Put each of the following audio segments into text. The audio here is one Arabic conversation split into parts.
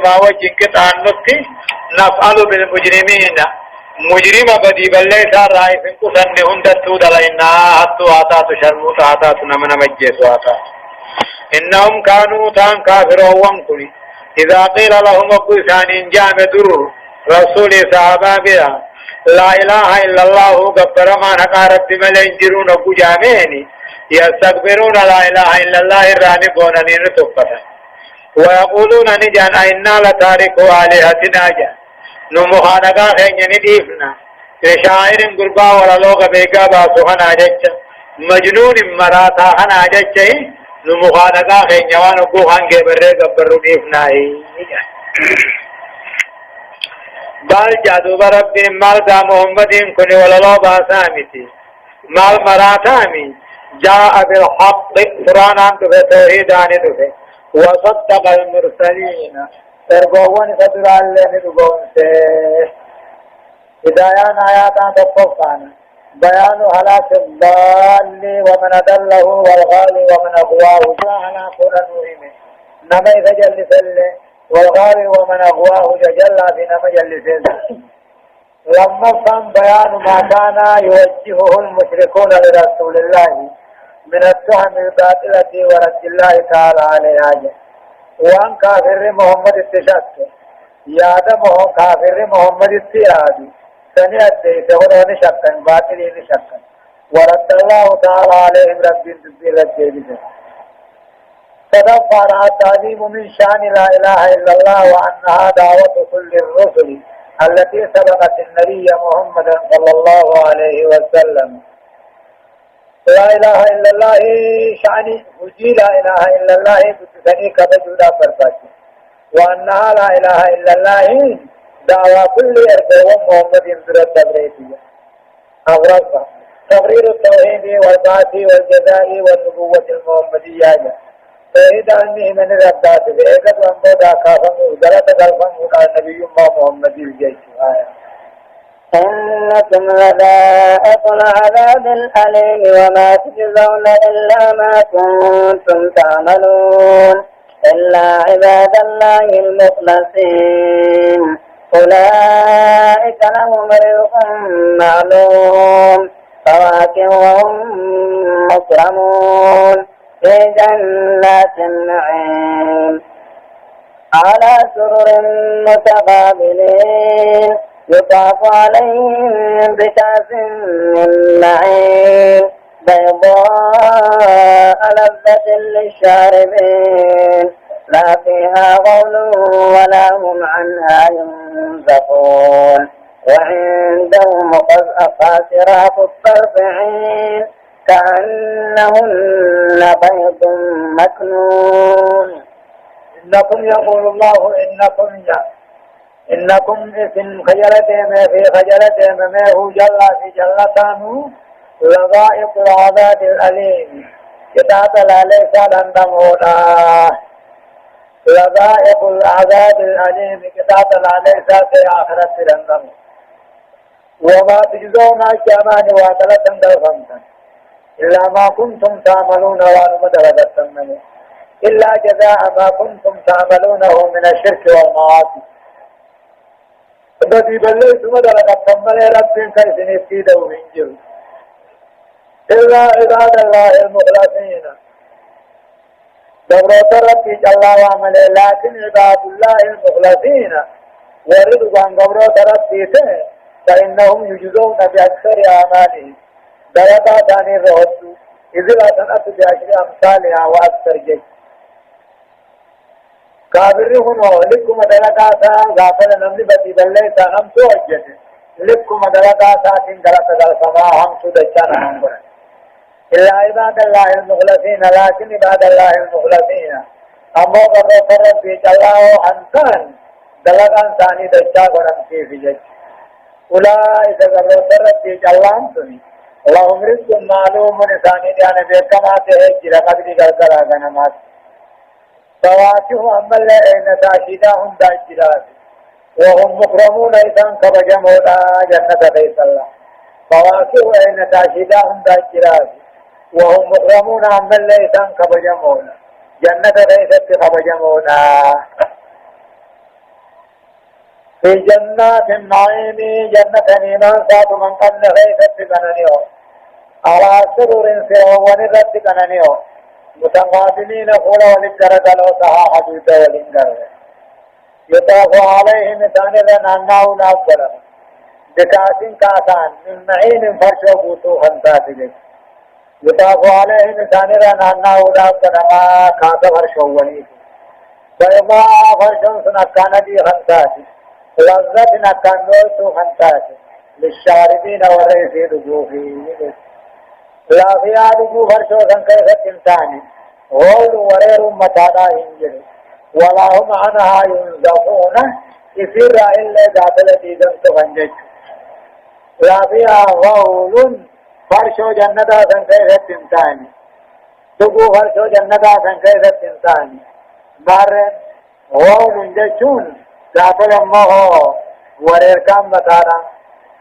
ما وجه قطع النطي نفعل بالمجرمين مجرم بدي بلي صار رايف كسن هند تود لنا حتى آتات شرموت آتات نمن مجيس آتات إنهم كانوا تان كافرون وانكني إذا قيل لهم قسان جام در رسول صحابة بها لا إله إلا الله قبر ما نقارب بملين جرون قجامين يستكبرون لا إله إلا الله الرانبون نتقفتا ويقولون نجان إنا لتاركوا آلهتنا جان نمخانقا خين نديفنا لشاعر قربا ولا لوغ بيقا باسوخنا جج مجنون مراتا خنا جج نمخانقا خين يوان قوخان قبر قبر نديفنا بل جادو برب مال دا محمد كن ولا لو باسامتي مال مراتامي جاء بالحق قرآن انتو في توحيد آنتو في وصدق المرسلين تربوون فدرا اللي ندقون سيه هدايان آياتان تقفانا بيان هلاك الضال ومن أدله والغالي ومن أغواه جاء على قرآن نما إذا جل سله والغالي ومن أغواه جل في نما جل سله لما فهم بيان ما كان يوجهه المشركون لرسول الله من التهم الباطلة ورد الله تعالى عليها وان كافر محمد اتشاك يادمه كافر محمد اتيادي سنئت سهرون شكا باطلين شكا ورد الله تعالى عليهم رب تبديل الجيبسة فدفع التعظيم من شان لا إله إلا الله وأنها دعوة كل الرسل التي سبقت النبي محمد صلى الله عليه وسلم لا إله إلا الله شعني وجي لا إله إلا الله بتسني كبجودا فرفاتي وأنها لا إله إلا الله دعوة كل أرض محمد انزل التبريدية أغرقها تبرير التوحيد والبعث والجزاء والنبوة المحمدية توحيد أنه من الربات بإيقظ وانبودا كافم وزلت قلبا النبي محمد الجيش إنكم لذائق العذاب الأليم وما تجزون إلا ما كنتم تعملون إلا عباد الله المخلصين أولئك لهم رزق معلوم فواكه وهم مكرمون في جنات النعيم على سرر متقابلين يطاف عليهم بكأس من معين بيضاء لذة للشاربين لا فيها غول ولا هم عنها ينزفون وعندهم قاصرات الطرف عين كأنهن بيض مكنون إنكم يقول الله إنكم إن خجلتهم في خجلتهم ما هو جل في جلتانه لغائط العذاب الأليم كتاب عليك لندمونا لغائط العذاب الأليم كتاب عليك في آخرة لندم وما تجزون الجمان واتلة دلفمتا إلا ما كنتم تعملون وانمدردت منه إلا جزاء ما كنتم تعملونه من الشرك والمعاصي الذي بليت مدرك التمنى رب كيسن يفيده من جل إلا عباد الله المخلصين دبرت ربي جل وعمل لكن عباد الله المخلصين ورضوا عن دبرت ربي فإنهم يجزون بأكثر أعمالهم درجات عن الرهد إذ لا تنأت بعشر أمثالها وأكثر جيش كابرهم لكم دلقاتا غافل نملي بدي بليتا هم توجد لكم دلقاتا تنقلت دلسما هم تدجانا هم برد إلا عباد الله المخلصين لكن عباد الله المخلصين أمو قرر فرد في جلاه أنسان دلقان ثاني دجا ورمسي في جج أولئك قرر فرد في جلاه أنسني اللهم رزق معلوم ونساني ديانا بيكما تهجر قدر قلقل آغنمات فواكه أما اللي نتاشداهم داجرات وهم مكرمون إذن كبجمونا جنة بيت الله فواكه نتاشداهم داجرات وهم مكرمون أما اللي إذن كبجمونا جنة بيت كبجمونا في جنات النعيم جنة نيمان سات من قبل غيثة بنانيو على سرور سرور ونرد بنانيو متقابلين قول وللدرجة لو سها حدود ولنجر يطاف عليهم ثانيا أنه نافذ بكاس كاسان من معين فرش بوتو خنسات يطاف عليهم ثانيا أنه نافذ ما كاس فرش وليه فإما فرش سنكان دي خنسات لذة نكان نوتو خنسات للشاربين والرئيسين رجوفين لا فيها رجوع فرشو سنكيفة انتاني غول ورير متادا هنجر ولا هم عنها ينزفون يسير إلا ذات الذي جنت غنجج لا فيها غول فرشو جنة سنكيفة انتاني تقو فرشو جنة سنكيفة انتاني مارن غول جشون ذات لمه ورير كام متادا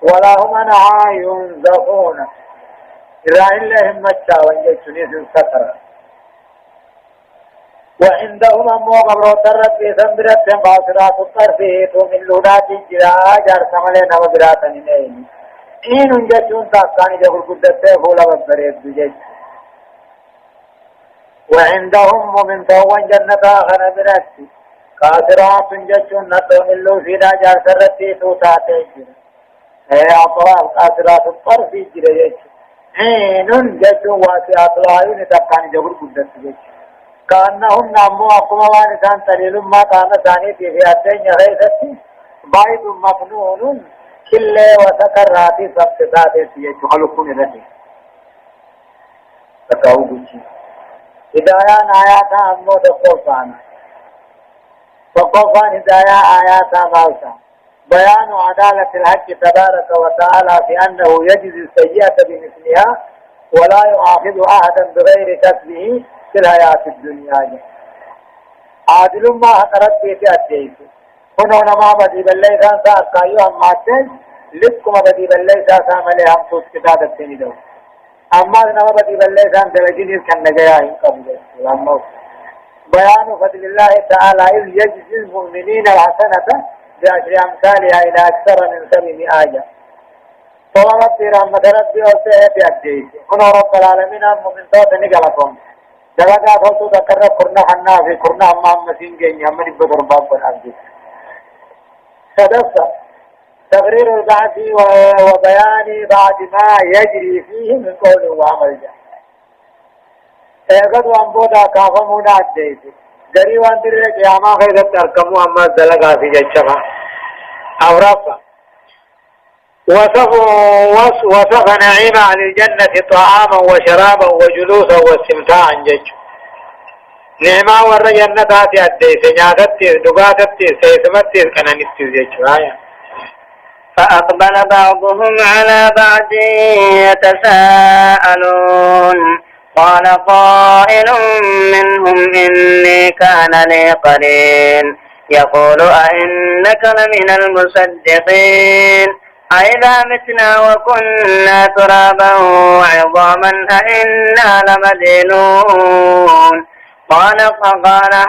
ولا هم عنها ينزفون إذا إلا هم مجاوان جيشوني سنسكر وعندهم أمو قبرو ترد في سنبرت باصرات الطرفيت ومن لونات الجراء جار سمالين وبرات نينين إن جيشون تاكاني جبر قدت فولا ببريد بجيش وعندهم ومن طوان جنة آخر برات قاصرات جيشون نتو من لوسينا جار سرد توتاتي جراء أطراف قاصرات الطرفي جراء عين جدو واسعات العيون تبقاني جبر قدس جيش كأنهم نامو أقوى وانسان تليل ما كان ثاني في فئتين غيثتي بايد مفنون كل وسكراتي سبتسات سيئة خلقون رجي تكاو بچي هدايان آياتا أمو دقوفان فقوفان هدايا آياتا موسى بيان عدالة الحق تبارك وتعالى في أنه يجزي السيئة بمثلها ولا يؤاخذ أحدا بغير كسبه في الحياة الدنيا عادل ما حقرت بيتي أديس هنا نما بدي بالليسان سأكايو هم ماتل لسكم بدي بالليسان ساملي هم توس كتاب السني دو أما نما بدي بالليسان تلجينيس كان نجاين قبل بيان فضل الله تعالى إذ يجزي المؤمنين الحسنة بعشر أمثالها إلى أكثر من 700 آية طلبت برحمة ربي وسيئة بأجيس كن رب العالمين المؤمن توت نقلكم جلقا توتو ذكر قرنا حنافي قرنا أمام مسين جيني همني بدر باب والأجيس صدفة تقرير البعث وبيان بعد ما يجري فيه من قول وعمل جاء ايقظ وانبودا كافمونا أجيس غريوان دره قیاما خیرت ترکمو اما دلگا سی جچما اورافا وصف نعيم أهل الجنة طعاما وشرابا وجلوسا واستمتاعا جج نعمة ور جنة آتي أديس نياتتي دقاتتي سيسمتي كنانيتي جج فأقبل بعضهم على بعض يتساءلون قال قائل منهم إني كان لي قرين يقول أئنك لمن المصدقين أئذا متنا وكنا ترابا وعظاما أئنا لمدينون قال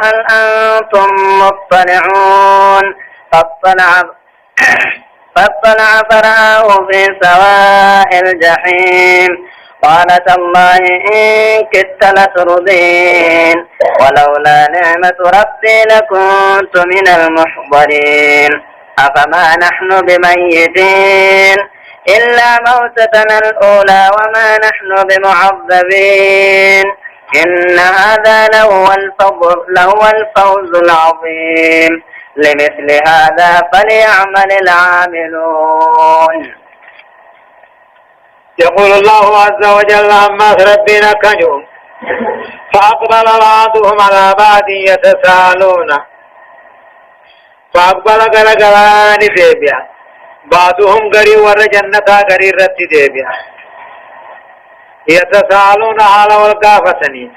هل أنتم مطلعون فاطلع فرآه في سواء الجحيم قال تالله إن كدت لتردين ولولا نعمة ربي لكنت من المحضرين أفما نحن بميتين إلا موتتنا الأولى وما نحن بمعذبين إن هذا لهو الفوز العظيم لمثل هذا فليعمل العاملون يقول الله عز وجل عما ربنا كجوا فأقبل بعضهم على بعض يتساءلون فأقبل غلغلان ديبيا بعضهم غري ور جنة غري رت ديبيا يتساءلون على والقافتني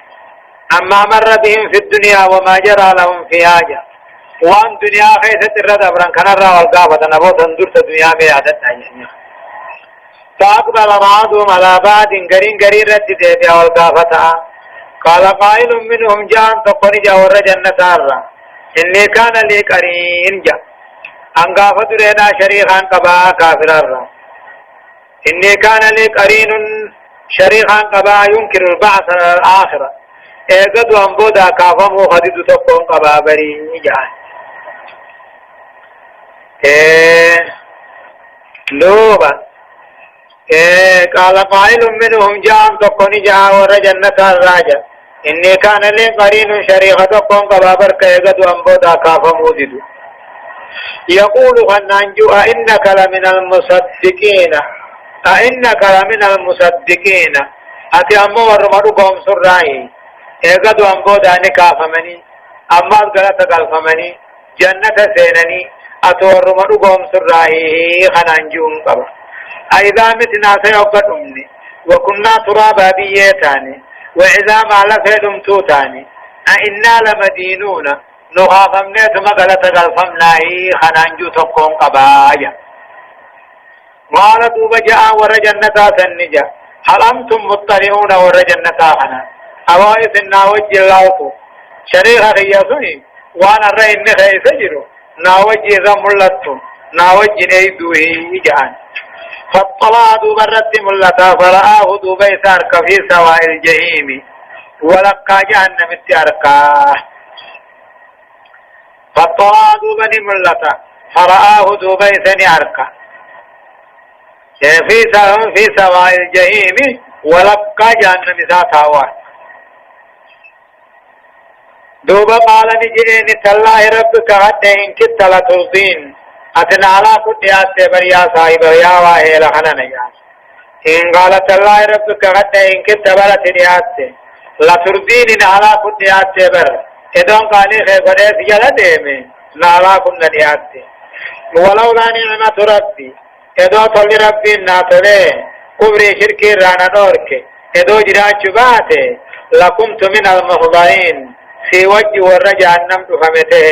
أما مر بهم في الدنيا وما جرى لهم في حاجة وان دنيا خيثت الرد أبران كان را والقافتنا بوت اندرت دنيا بيعدت عجنة فأقبل بعضهم على بعض غري رت ديبيا والقافتها قال قائل منهم جان تقني جاور جنة الرّ إني كان لي قرين جا أنقافة لنا شريخا قبا كافرا إني كان لي قرين شريخا قبا ينكر البعث الآخرة إيقظ وانبودا كافمو خديد تقوم قبا بري جان لوبا قال قائل منهم جاء تقوني جاء ور جنة الراجع إني كان لي قرين شريخا تقوم قبا برك إيقظ وانبودا كافمو ديدو يقول غنانجو أئنك لمن المصدقين أئنك لمن المصدقين أتي أمو ورمضو قوم سرائي إيقادو أمبو داني كافمني أما غلط قلفمني جنة سينني أتو ورمضو قوم سرائي غنانجو قبا أئذا متنا سيوقت أمني وكنا ترابا بيتاني وإذا ما لفهم توتاني أئنا لمدينون نخافمني ثم غلط قلفمناي غنانجو تقوم قبايا قال دوب جاء ور جنتا سنجا هل أنتم مطلعون ور جنتا خنا أوائف الناوج اللوطو شريخ خياسوني وانا رأي خيس جرو ناوج إذا ملتو ناوج نيدوه جان فاطلع دوب الرد ملتا فرآه دوب يسارك في سواء الجحيم ولقى جهنم اتياركاه فاطلع دوب ملتا فرآه دوب يسارك في سواء الجحيم ولقى جهنم ذاتها دوبا قال نجرين تالله ربك حتى إن كنت لترضين أتنا على كتيات بريا صاحب يا واهي لخنا نجاس إن قال تالله ربك حتى إن كنت بلتنيات لترضين على كتيات بر إذن قالي خيبريس جلده نالا كنا نيات ولولا نعمة ربي إذا طل ربي ناتله قبري شركي رانا نورك إذا جراج باته لكمت من المخضرين في وجه والرجع النمت فمته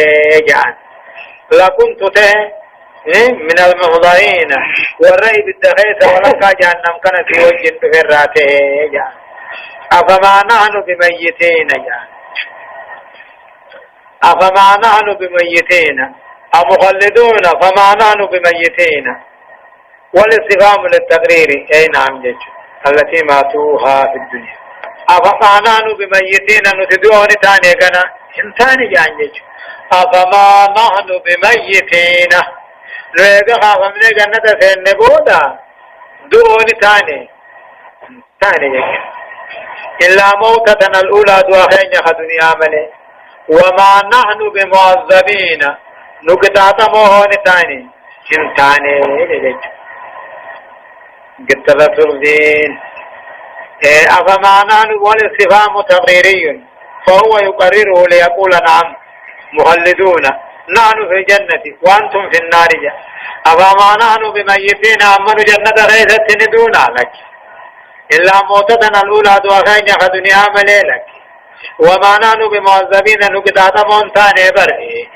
جان لكنت ته من المخضرين والرأي بالدخيث ولقى جهنم كان في وجه تفراته جان أفما نحن بميتين جان أفما نحن بميتين أمخلدون فما نحن بميتين والاستفهام للتقرير أي نعم جج التي ماتوها في الدنيا أفما نحن بميتين نتدوه نتاني كنا انتاني جان جج أفما نحن بميتين لذا خافمنا جنة سين بودا دوه نتاني تاني جج إلا موتتنا الأولى دواخين يخ دنيا ملي وما نحن بمعذبين نكتاتا موه نتاني انتاني جج قلت لترضين أفمعناه والاستفهام تقريري فهو يقرره ليقول نعم مخلدون نحن في الجنة وأنتم في النار أفمعناه بميتين أمن جنة غيثة ندون لك إلا موتتنا الأولى دواخين يخدني آمل لك وما نحن بمعذبين نقدات مونتان برئي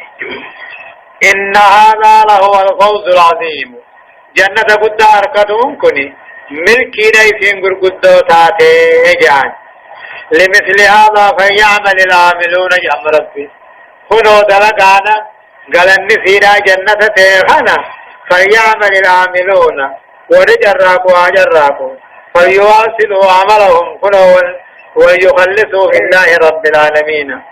إن هذا لهو الفوز العظيم جنة قد أركضهم كني ملكي نيفين قرقدو تاتي جان لمثل هذا فيعمل العاملون جام ربي هنو دلقانا قال النسينا جنة تيخانا فيعمل العاملون ورجراكو عجراكو فيواصلوا عملهم هنو ويخلصوا في الله رب العالمين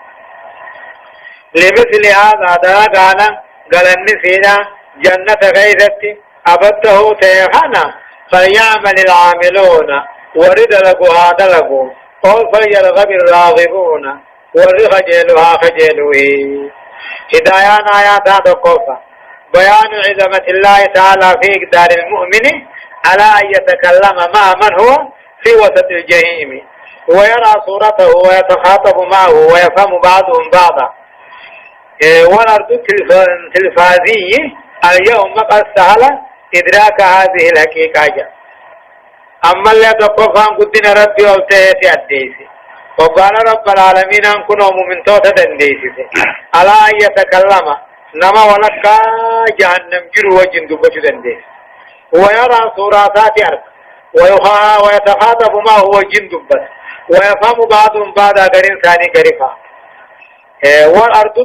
لمثل هذا دلقانا قال النسينا جنة غيثتي أبده تيخانا فيعمل العاملون ورد لكو هذا لكو أو فيرغب الراغبون ورخجلها خجلوه هدايان آيات هذا قوفا بيان عظمة الله تعالى في إقدار المؤمن على أن يتكلم مع من هو في وسط الجحيم ويرى صورته ويتخاطب معه ويفهم بعضهم بعضا والأرض التلفازي اليوم قد سهل إدراك هذه الحقيقة أما اللي تقفان قدنا ربي والتهيتي الديسي وقال رب العالمين أن كنوا من توتة الديسي على أن يتكلم نما ولقى جهنم جروا جندوبة الديسي ويرى صوراتات أرك ويتخاطب ما هو جندوبة ويفهم بعضهم بعض غير ثاني غريفا والأرض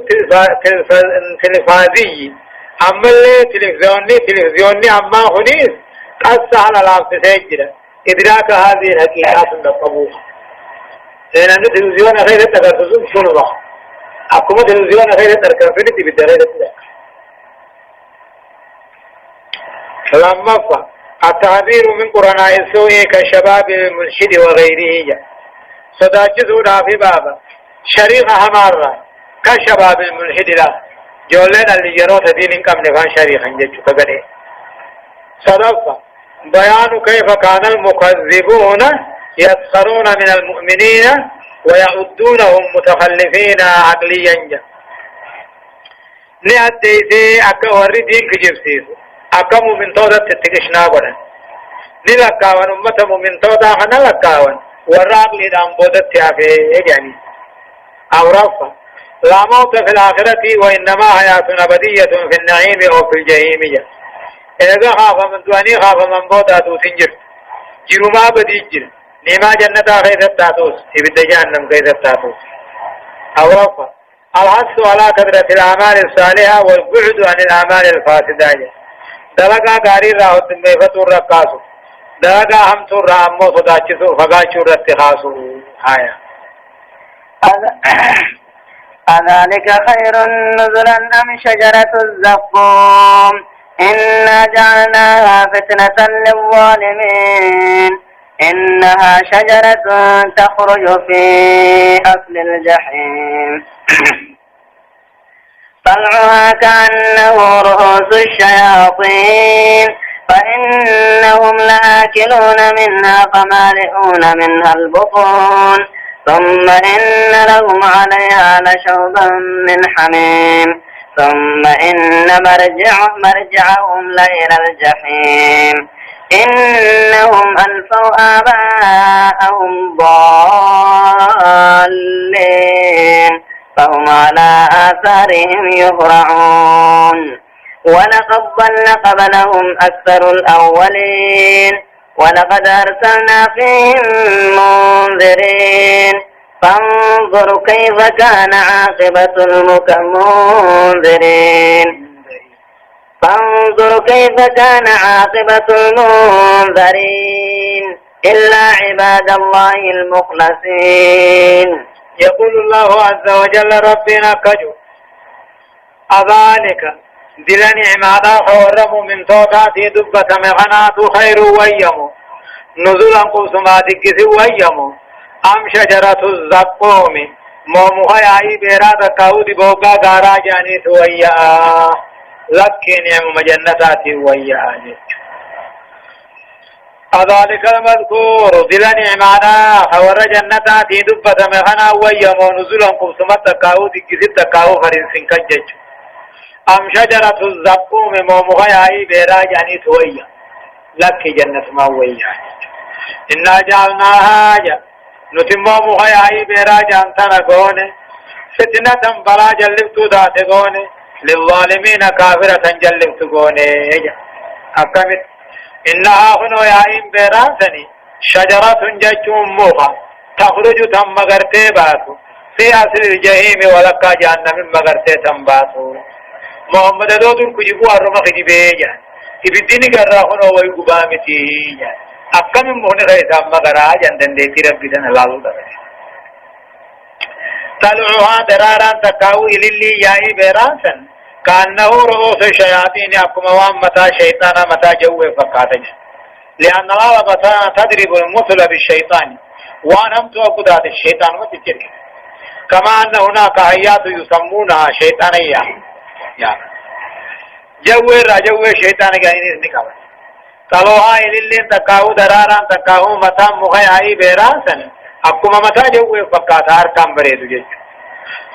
التلفازي أما اللي تلفزيوني أما هنيس قصة على العام تسجل إدراك هذه الحقيقات من الطبوخ لأن التلفزيون غير التقرصون شنو بقى أقوم التلفزيون غير التقرصون تبدأ غير التقرصون فلما التعبير من قرناء السوء كشباب المنشد وغيره صداجزونا في بابا شريقها مرة كشباب المنشد لا جولنا اللي جنوت دين كم نفان شريقا جدت كبني صدفة بيان كيف كان المكذبون يسخرون من المؤمنين ويعدونهم متخلفين عقليا نأديتي أكا وردين كجبسيسو أكا مؤمن تودا تتكشنا قنا نلقاوان أمة مؤمن تودا خنا لقاوان وراق لدام بودت تيافي يعني أورافا لا موت في الآخرة وإنما حياتنا بدية في النعيم أو في الجحيم إذا خاف من دواني خاف من بودا توسنجر جرما بديجر نما جنة خيث التاتوس إبدا جهنم خيث التاتوس أورافا الحث على كثرة الأعمال الصالحة والبعد عن الأعمال الفاسدة دلقا غاري راو تنبيفتو رقاسو دلقا همتو رامو صداچسو فقاچو رتخاسو آية أذلك خير نزلا أم شجرة الزقوم إنا جعلناها فتنة للظالمين إنها شجرة تخرج في أصل الجحيم طلعها كأنه رؤوس الشياطين فإنهم لآكلون منها فمالئون منها البطون ثم إن لهم عليها لشوبا من حميم ثم إن مرجعهم لإلى الجحيم إنهم ألفوا آباءهم ضالين فهم على آثارهم يهرعون ولقد ضل قبلهم أكثر الأولين ولقد أرسلنا فيهم منذرين فانظر كيف كان عاقبة المنذرين فانظر كيف كان عاقبة المنذرين إلا عباد الله المخلصين. يقول الله عز وجل ربنا كجو أذلك دلني عمادا حورم من توقاتي دبة مغنات خير ويمو نزولا قسما دكس ويمو أم شجرة الزقوم مومها يعي بيراد كاود بوكا غارا جاني سويا لكن يم مجنتات ويا أذلك المذكور دلني عمادا حور جنتات دبة مغنا ويمو نزولا قسما تكاود دكس تكاو فرنسين كجج أم شجرة الزقوم مومها يعي بيراد جاني سويا لك جنة ما ويا إنا جعلناها نتمو مخيعي براجا انتنا قوني فتنة بلا جلبتو ذات قوني للظالمين كافرة جلبتو قوني أكمت إنها هنو يعين براسني شجرة ججوم موخا تخرج تم مغرتي باتو في أصل الجحيم ولقا جهنم مغرتي تم باتو محمد دودن كجبو الرمخ جبيجا إبتيني قرر هنو ويقبامتي أكم من غيث مغرا جندن ديتي ربي دن لالو درجة طلعها درارا تكاو إلي ياي براسا كأنه رؤوس الشياطين أكم وامتا شيطانا متا جوه فقاتج لأن الله متا تدرب المثل بالشيطان وانهم توقدات الشيطان وتجري كما أن هناك حيات يسمونها شيطانية جوه راجوه شيطان جايني نكابا طلوها إلين تكاو دراران تكاو متا مخيعي بيراسن أكما متا جوه فقاتار كام بريدو جيج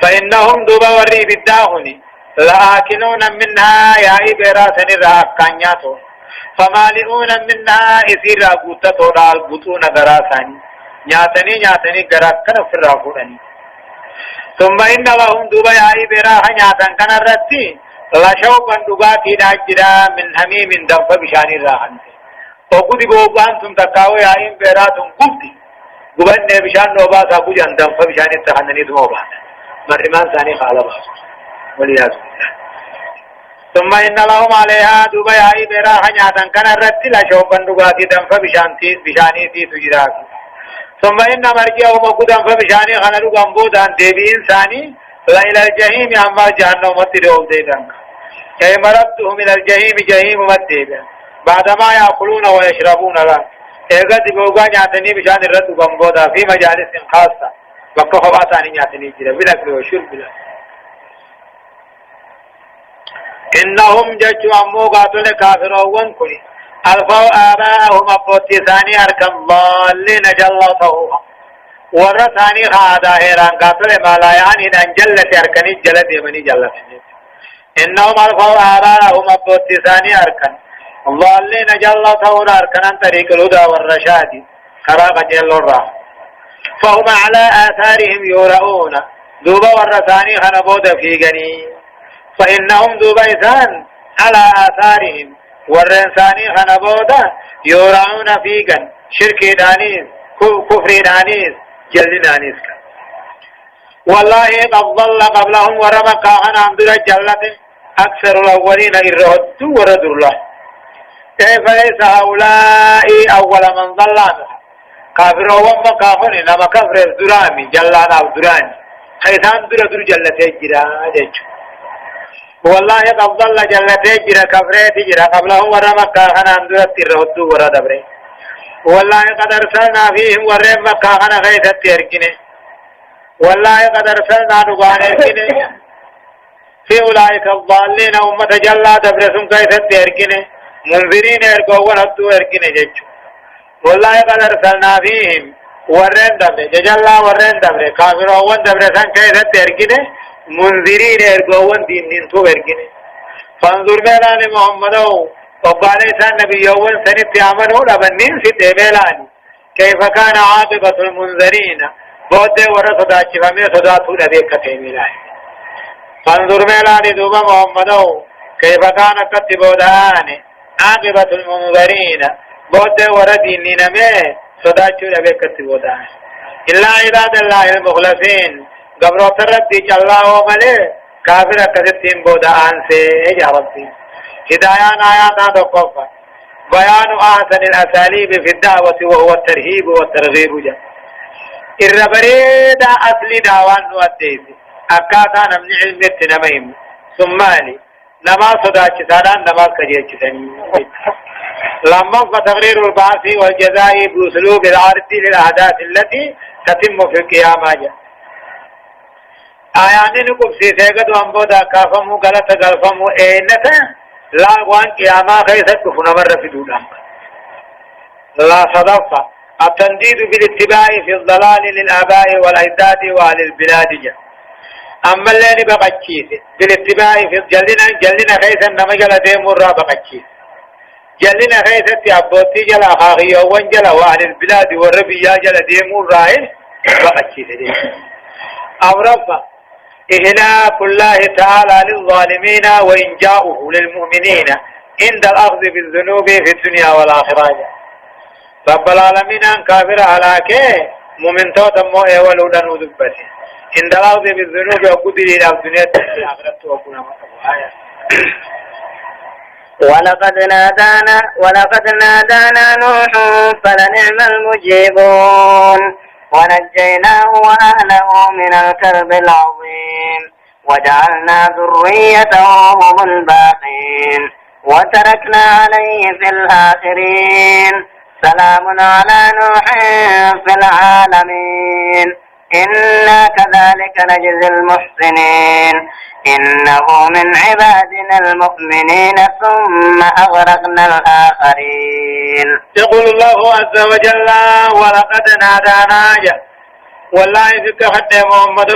فإنهم دوبا وري بالداهني لآكلون منها ياي بيراسن الرأكانياتو فمالئون منها إسير أبوتتو دال بطون دراساني نياتني غراكنا في الرافوراني ثم إن لهم دوبا ياي بيراها نياتن كان الرتي لشوقا دغاتي ناجرا من حميم دنف بشاني راحن وقد بوبان ثم تكاوي عين بيراتهم قبدي قبن بشان نوبا سابو جان دنف بشاني تحنني ثم وبان مرمان ثاني خالبا ولياذ بالله ثم إن لهم عليها دوبا ياي برا حنياتا كان الرد لا شوفا دغاتي دم بشاني تي تجراك ثم إن مرجعهم قدام فبشاني خنلو غمبودان ديبي إنساني لا إلى الجحيم أما جهنم متدعو ديدان كي مربتهم إلى الجحيم جحيم متدعو بعدما يأكلون ويشربون لا إيغا دبوغا نياتني بشان الرد غمبودا في مجالس خاصة وقف خباتاني نياتني جرا بالأكل والشرب بلا إنهم ججوا أمو قاتل كافرون كني ألفوا آباءهم أبوتي ثاني أركم ضالين جلطوها ورثاني خادا هيران قاتل ما لا يعني أن جلت أركني جلت يمني جلت إنهم ألفوا آباءهم أبوتي ثاني أركن ضالين جلطوها أركن عن طريق الهدى والرشاد خراق جل الرحم فهم على آثارهم يورؤون دوبا ورثاني خنبود في جنين فإنهم دوبيسان على آثارهم والرنساني خنبودا يورعون فيقا شرك دانيس كفر دانيس جل دانيس والله قد ضل قبلهم ورمقا عن عمد الجلة أكثر الأولين إرهد ورد الله كيف ليس هؤلاء أول من ضل عنها كافر ومقاهن لما كفر الزرامي جلان أو دراني حيثان در جلة جرا جيش والله قد ضل جلته جرا كفرته جرا قبلهم ورمكا خنا اندرت الرهد وردبره والله قد ارسلنا فيهم ورمكا خنا غيثت يركنه والله قد ارسلنا نبانه في اولئك الضالين امه جلا دبرسم غيثت يركنه منذرين يرقون حتى يركنه جچ والله قد ارسلنا فيهم ورندبره جلا ورندبره كافرون دبرسن غيثت يركنه منذرين ارغوان دين تو ورغني فانظر ميلان محمد وقال النبي يوم سنت يعملوا لبنين في ميلان كيف كان عاقبة المنذرين بود ورثدا چفمه صدا تو دبك ميلان فانظر ميلان دوما محمد كيف كان كتبودان عاقبة المنذرين بود وردين نمه صدا چو دبك كتبودان إلا عباد الله المخلصين قبر تردي الله وملي كافر كذبتين بودا آنسي يا ربي هدايان آيات دقوفا بيان أحسن الأساليب في الدعوة وهو الترهيب والترغيب جا الربريد أصلي دعوان نؤديسي أكاتا نمنع المت نميم ثمالي نما صدا چسادان نما كجي چساني لما فتغرير البعث والجزاء بأسلوب العرض للأحداث التي تتم في القيامة جا آیانی نکوب سیسیگا دو انبودا کافمو غلطمو اینتا لاغوان قیاما خیست کفنمر رفدودا لا صدفة التنديد بالاتباع في الضلال للآباء والأجداد وأهل البلاد جا أما اللي بقى بالاتباع في جلنا خيسا نمجل ديمور را بقى جلنا خيسا تيابوتي جلا خاقيا وانجلا وأهل البلاد والربيا جلا ديمور رائل بقى أورفا إهلاك الله تعالى للظالمين وإنجاؤه للمؤمنين عند الأخذ بالذنوب في الدنيا والآخرة رب العالمين أن كافر هلاكه مؤمن توتم ولولا ندبته عند الأخذ بالذنوب وقدر إلى الدنيا والآخرة وكنا مطبوعايا ولقد نادانا نوح فلنعم المجيبون ونجيناه وأهله من الكرب العظيم وجعلنا ذريته هم الباقين وتركنا عليه في الآخرين سلام على نوح في العالمين إنا كذلك نجزي المحسنين إنه من عبادنا المؤمنين ثم أغرقنا الآخرين. يقول الله عز وجل ولقد نادانا والله فيك حتى محمد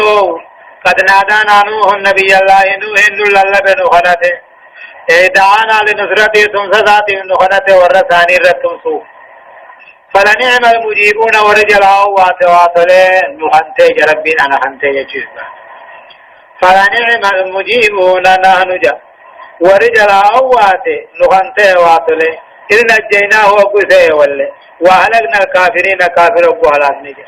قد نادانا نوح النبي الله نوح لله بنخنته دعانا لنصرته ثم ساتي نخنته ورثاني رتم سوف فلنعم المجيبون ورجلها واتواصله نخنته ربين أنا خنته يجيبا فلنعم المجيبون نحن جا ورجلها واتي نخنته واصله إذ نجيناه وقسيه وله وأهلكنا الكافرين كافر وقهلات نجا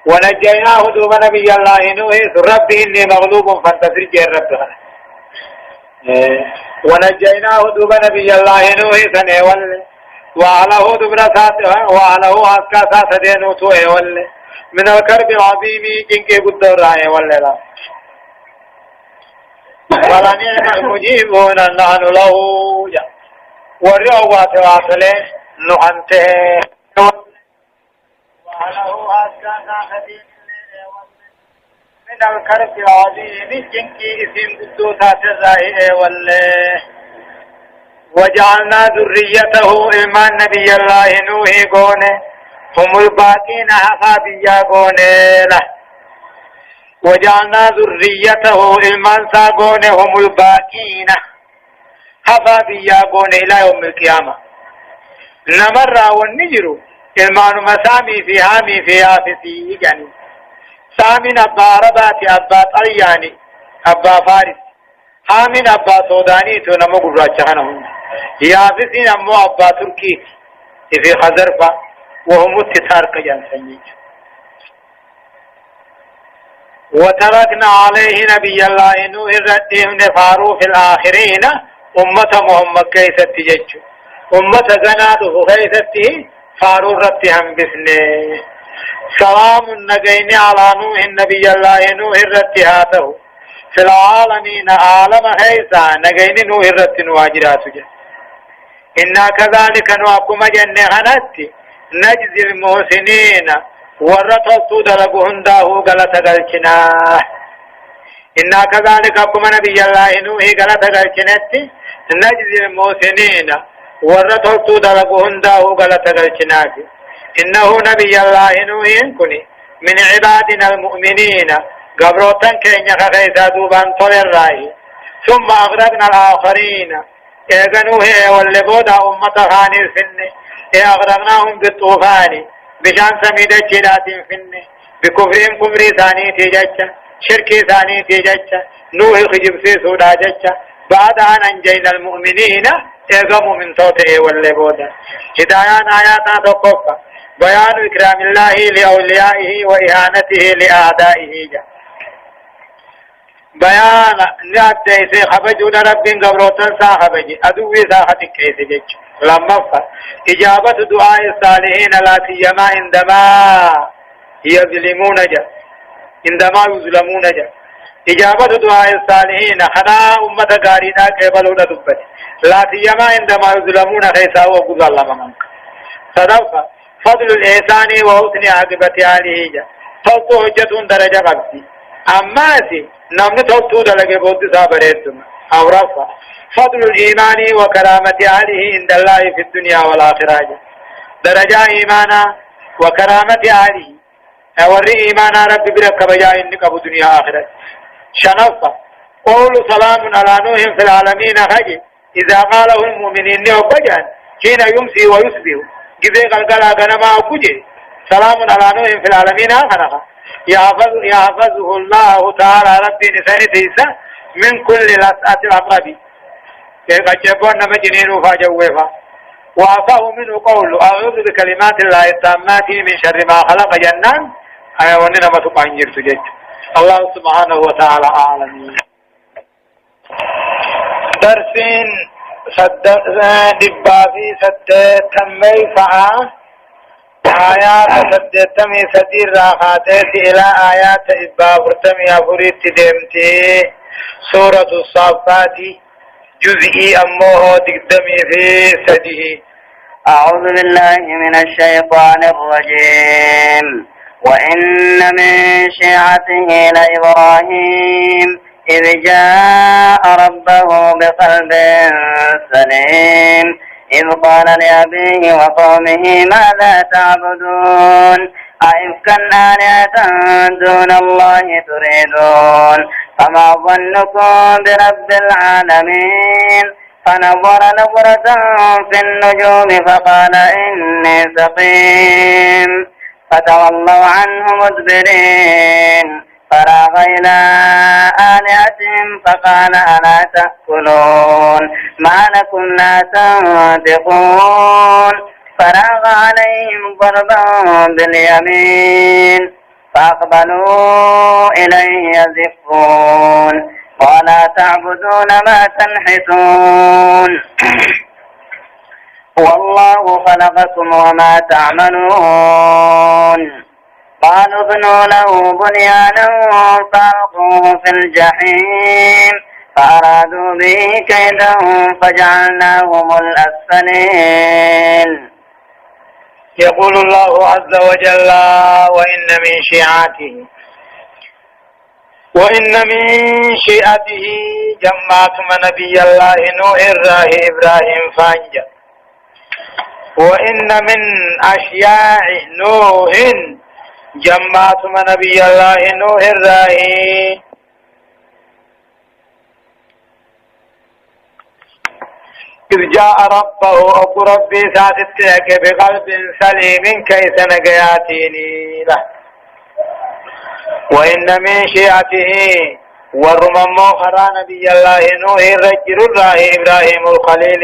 ونجيناه دوم نبي الله نوح ربي إني مغلوب فانتصر جير ربها ونجيناه دوب نبي الله نوح سنه وعلى دبر ساتها وعلى أسكا سات دينو توه ولا من الكرب العظيم جنك قدر رأي ولا لا ولا نعم المجيبون نحن له والرعوات واصله نعنته وعلى أسكا سات من الكرب العظيم جنك اسم قدر سات رأي ولا وجعلنا ذريته إلما نبي الله نوح قونه هم الباقين حفابيا قونه له وجعلنا ذريته إلما ساقونه هم الباقين حفابيا قونه إلى يوم القيامة نمر والنجر إلمان مسامي في هامي في آفسي يعني سامن أبا ربات أبا طرياني أبا فارس هامن أبا سوداني تنمو قراجهنهم يافسين أمو أبا تركي في خزرفة وهم التتار كجان سنيج وتركنا عليه نبي الله نوح ردهم نفارو في الآخرين أمة محمد كيست تجج أمة زناده كيست فارو ردهم بسنه سلام النجين على نوح النبي الله نوح ردهاته في العالمين عالم هيسا نجين نوح رد واجراته إنا كذلك نوكم جنة هنتي نجزي المحسنين ورطلتو دربهن داهو غلط غلچنا إنا كذلك كما نبي الله نوح غلط غلچنتي نجزي المحسنين ورطلتو دربهن داهو غلط غلچنا إنه نبي الله نوح كني من عبادنا المؤمنين قبروتن كينيا خيسا دوبان طول الرأي ثم أغرقنا الآخرين إيغنوه واللبودا أمة خاني الفن أغرقناهم بالطوفان بشان سميدة جلات فن بكفرهم كفر ثاني تيجتش شرك ثاني تيجتش نوح خجب في سودا جتش بعد أن أنجينا المؤمنين إيغموا من توته واللبودا هدايان آياتنا تقفى بيان إكرام الله لأوليائه وإهانته لأعدائه جا. بيان نعد سي خبجون رب قبروتن سا خبجي أدوي ساحة كيس جيج لما إجابة دعاء الصالحين لا سيما عندما يظلمون جا عندما يظلمون جا إجابة دعاء الصالحين خنا أمة قارينا كيبلون دبت لا سيما عندما يظلمون خيسا وقضى الله منك صدفة فضل الإحسان وحسن عاقبة آله جا فضل حجة درجة قبسي أما سي نمن توتو دلقه بود صابرتم او رفع فضل الإيمان وكرامة آله عند الله في الدنيا والآخرة درجة إيمانا وكرامة آله أوري إيمانا رب برك بجاء إنك أبو دنيا آخرة شنفة قول سلام على نوح في العالمين خجي إذا قاله المؤمنين وبجان حين يمسي ويصبح جذي قلقلا غنما وكجي سلام على نوح في العالمين آخرة يحفظه الله تعالى ربي نساني تيسا من كل لسعة الأقرب كيف أجبون مجنين فاجوفا وعفاه منه قول أعوذ بكلمات الله التامات من شر ما خلق جنان وننا ما تقعنجر تجج الله سبحانه وتعالى أعلم درسين دبابي تمي فعا آيات سدتمي سدير راخاتي إلى آيات إبابرتمي أفريت دمتي سورة الصافات جزئي أمه تقدمي في سده أعوذ بالله من الشيطان الرجيم وإن من شيعته لإبراهيم إذ جاء ربه بقلب سليم إذ قال لأبيه وقومه ماذا تعبدون أئفكا آلهة دون الله تريدون فما ظنكم برب العالمين فنظر نظرة في النجوم فقال إني سقيم فتولوا عنه مدبرين فراغ إلى آلهتهم فقال ألا تأكلون ما لكم لا تنطقون فراغ عليهم ضربا باليمين فأقبلوا إليه يزفون ولا تعبدون ما تنحتون والله خلقكم وما تعملون قالوا ابنوا له بنيانا فألقوه في الجحيم فأرادوا به كيدا فجعلناهم الأسفلين. يقول الله عز وجل وإن من شيعته جماعة نبي الله نوح إبراهيم فانجا وإن من أشياع نوح جماعة نبي الله نوح إذ جاء ربه أبو ربي ساتتك بقلب سليم كيس نقياتيني له وإن من شيعته ورمم خرى نبي الله نوح الرجل الله إبراهيم الخليل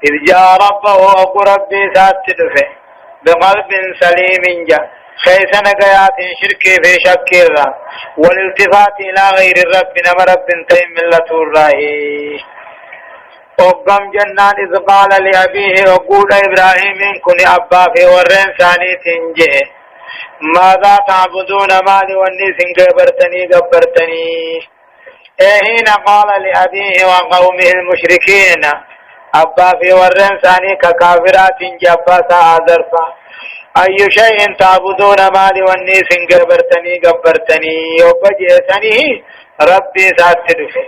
إذ جاء ربه أبو ربي ساتتك بقلب سليم جاء كيس نقيات شرك في شكرا والالتفات إلى غير الرب نما رب تيم ملة الله وقم جنان إذ قال لأبيه وقول إبراهيم كن أبا في ورين ثاني تنجي ماذا تعبدون مالي والنيس قبرتني حين قال لأبيه وقومه المشركين أبا في ورين ثاني ككافرات جبا سآذرفا أي شيء تعبدون مالي والنيس قبرتني وبجئتني ربي ساتدفه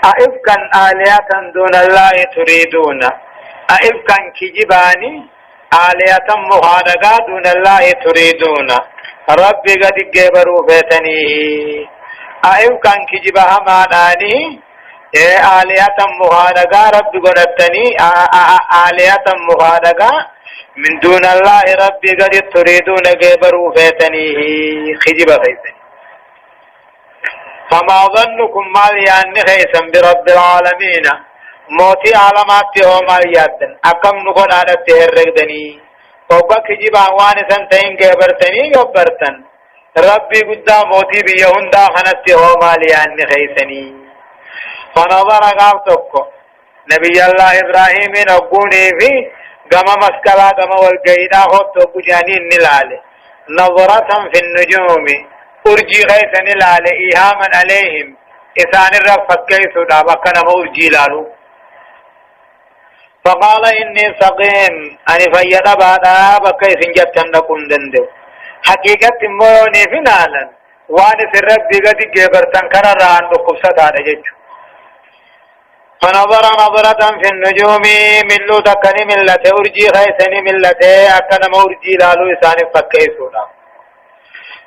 أئفكا آلهة دون الله تريدون أئفكا كجباني آلهة مخانقا دون الله تريدون ربي قد قبروا بيتني أئفكا كجبها ماناني آلهة مخانقا ربي قدتني آلهة مخانقا من دون الله ربي قد تريدون قبروا بيتني خجب بيتني فما ظنكم ماليان خيسا برب العالمين موتي علامات يوم اليادن أكم نقول على التهرقدني وقك جبا وانسا تين قبرتن ربي قد موتي بيهن داخنت يوم اليان خيسني فنظر قابتك نبي الله إبراهيم نقوني في قم مسكلا قم والقيدا خطو بجانين نلالي نظرة في النجوم أرجي غيثا نلالي إيهاما عليهم إثان الرب فكيسو دابكنا مرجي لالو فقال إني سقيم أني فيدا بادا بكيس جتن نكون دندو حقيقة موني فنالا واني سرب بيغتي جبرتن كرران بقصة هذا جيجو فنظر نظرة في النجوم ملو تكني ملته أرجي غيثني ملته أكنا مرجي لالو إثان فكيسو دابا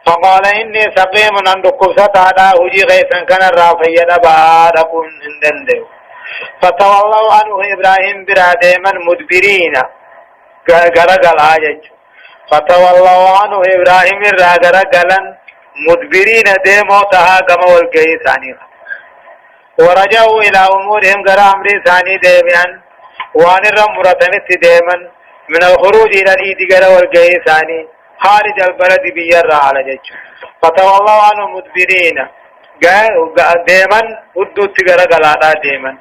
فقال إني سقيم عند قبصة على وجي غيثا كان الرافية باركم عندندو فتولوا عنه إبراهيم براديما مدبرين غرقل آجج فتولوا عنه إبراهيم غرقلا مدبرين ديمو تهاقم والقي ثاني ورجعوا إلى أمورهم غر أمري ثاني ديميان وان الرمرتنت ديما من الخروج إلى الإيد غر والقي ثاني خارج البلد بيرا على جج فتولوا عنه مدبرين ديما ودو تغرى قلادا ديما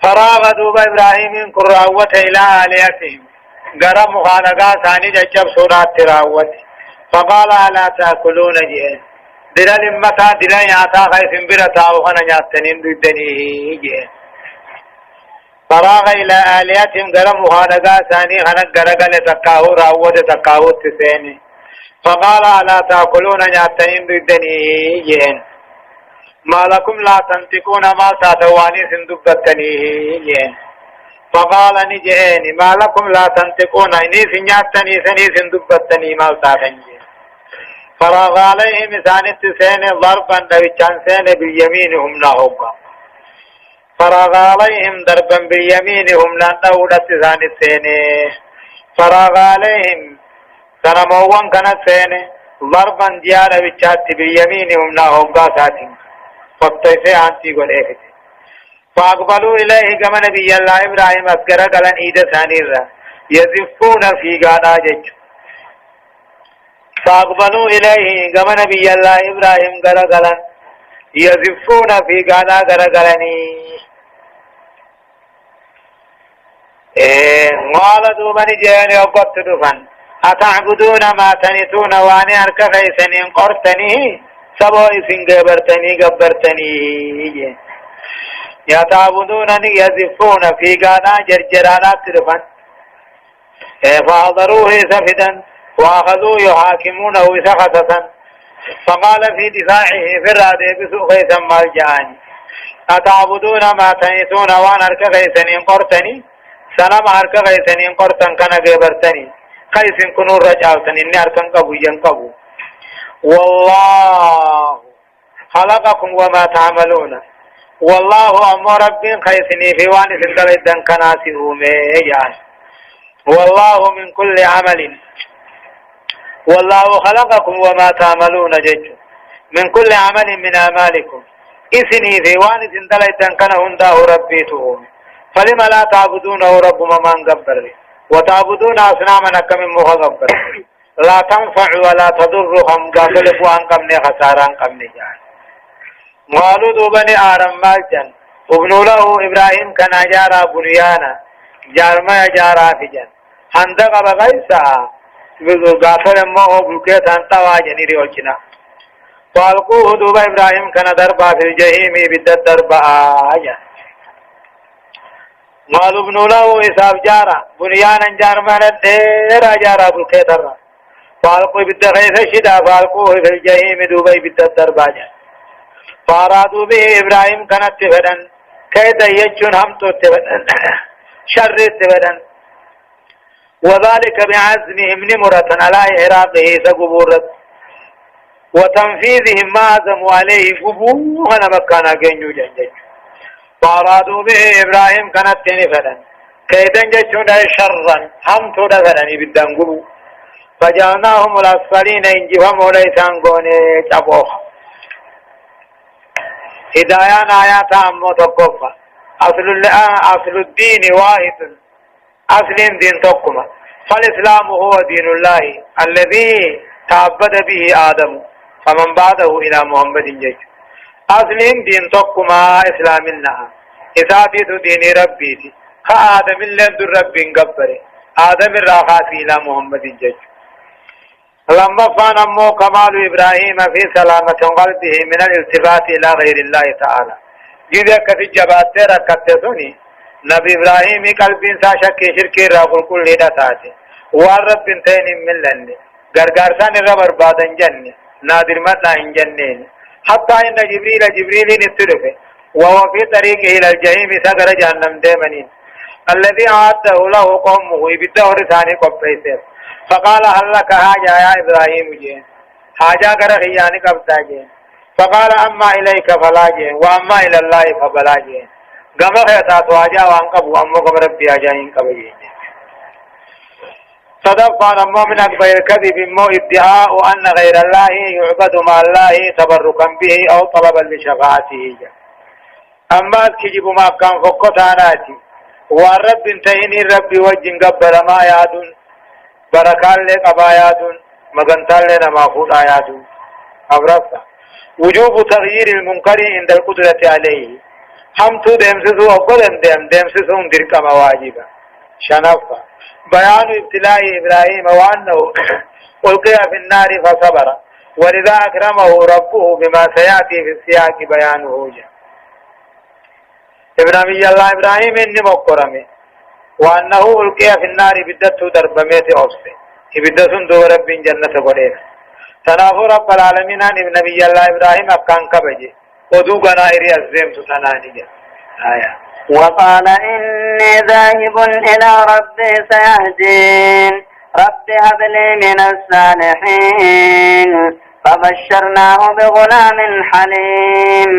فراغ دوب إبراهيم كراوة إلى آلهتهم غرى مخانقا ثاني ججب سورات تراوة فقال ألا تأكلون جئين دل لمتا دل يعطا خيث برتا وخنا نعتنين ددنيه جئين فراغ إلى آلهتهم غرى مخانقا ثاني خنق غرقل تقاو راوة تقاو تسيني فقال ألا تأكلون نعتنين ددنيه جئين ما لكم لا تنطقون ما تاتواني سندبتنيه فقال نجئني ما لكم لا تنطقون إني سنياتني سني سندبتني ما تاتنجي فراغ عليهم ثاني سين ضربا دوچان سين باليمين هم لا هوبا فراغ عليهم ضربا باليمين هم لا دولة ثاني سين فراغ عليهم سنموان كانت سين ضربا ديانا بچات باليمين هم لا هوبا ساتين فاستيسي عنتي قل ايكت فاقبلوا إليه كما نبي الله إبراهيم أذكر قلن إيدا ثاني را يزفون في قادا جج فأقبلوا إليه كما نبي الله إبراهيم غرغلا يزفون في قانا غرغلني قال دوبني جاني وقت دفن أتعبدون ما تنتون واني أرك فيسنين قرتني سبوي سنقبرتني قبرتني يتعبدونني يزفون في قانا جرجرانا تدفن فأضروه سفدا وأخذوا يحاكمونه سخطة فقال في دفاعه في الرادة بسوء سمى الجاني أتعبدون ما تنتون وانا أرك فيسنين قرتني سلام أرك فيسنين قرتن كان قبرتني قيس كنوا رجعتن إني أركن قبو ينقبو والله خلقكم وما تعملون والله أمر ربي قيسني في وان سلقلدن كناسهم يعني والله من كل عمل والله خلقكم وما تعملون جج من كل عمل من أعمالكم إسني في وان سلقلدن كنهنده ربيتهم فلما لا تعبدونه رب من قبر وتعبدون أصنامنا كم مغبر لا تنفع ولا تضرهم قابل فوان قمني خساران قمني جان موالود بني آرم مالجن ابنوا له إبراهيم كان جارا بنيانا جارما جارا في جن هندق بغيسا غافر امه بلكيت انتا واجني ريوچنا فالقوه دوب إبراهيم كان دربا في الجحيم بدت دربا آجا مالو ابنوا له إساب جارا بنيانا جارما ديرا جارا بلكيت الرا فالقوه بالدغيث شدا فالقوه في الجحيم دوبي بدت دربا جن فارادوا به إبراهيم كانت تفدن كيدا يجون هم تفدن شر تفدن وذلك بعزمهم نمرة على إعراقه سقبورت وتنفيذهم ما عزموا عليه قبوها مكانا جنجو جنجج فارادوا به إبراهيم كانت تفدن كيدا يجون شرا هم تفدن بدن قبو فجعلناهم الأسفلين إنجفهم وليسان قوني جبوها هدايان آيات عمو تقفى أصل الدين واحد أصل دين تقوم فالإسلام هو دين الله الذي تعبد به آدم فمن بعده إلى محمد جيش أصل دين تقوم إسلامنا إثابت دين ربي كآدم لم در رب قبر آدم الراقات إلى محمد جيش لما فانمو كمال إبراهيم في سلامة قلبه من الالتفات إلى غير الله تعالى جذا كفي جبات ركتسوني نبي إبراهيم قلب ساشك شرك راقل كل هداتاتي والرب انتين من لن غرغرسان الرب بعدن جنة نادر مدنا إن جنين حتى إن جبريل نتلفه وهو في طريقه إلى الجحيم سقر جهنم ديمنين الذي عاده له قومه بالدور ثاني قبيسه فقال هل لك حاجة يا إبراهيم جين حاجة كرخياني قبضا جين فقال أما إليك فلا جين وأما إلى الله فبلا جين قم خيطات واجا وانقبوا أمكم ربي أجاين قبجين صدقا نمو من أكبر الكذب مو ادعاء أن غير الله يعبد مع الله تبركا به أو طلبا لشفاعته أما الكجب ما كان فقطاناتي والرب انتهيني ربي وجن قبل ما يادون بركان لك أباياتون مغنطان لنا مافود آياتون أبرفتا وجوب تغيير المنكر عند القدرة عليه هم تو دمسسو أقل دمسسو درك مواجبا شنفا بيان ابتلاء إبراهيم وأنه ألقي في النار فصبر ولذا أكرمه ربه بما سيأتي في السياق بيانه جاء إبراهيم إني مقرمي وأنه ألقي في النار بدته دربميت أوصي بدتون دو رب جنة قرير تنافو رب العالمين عن نبي الله إبراهيم أبقان كبجي ودو قنائر الزيم تتناني آية وقال إني ذاهب إلى ربي سيهدين رب هب لي من الصالحين فبشرناه بغلام حليم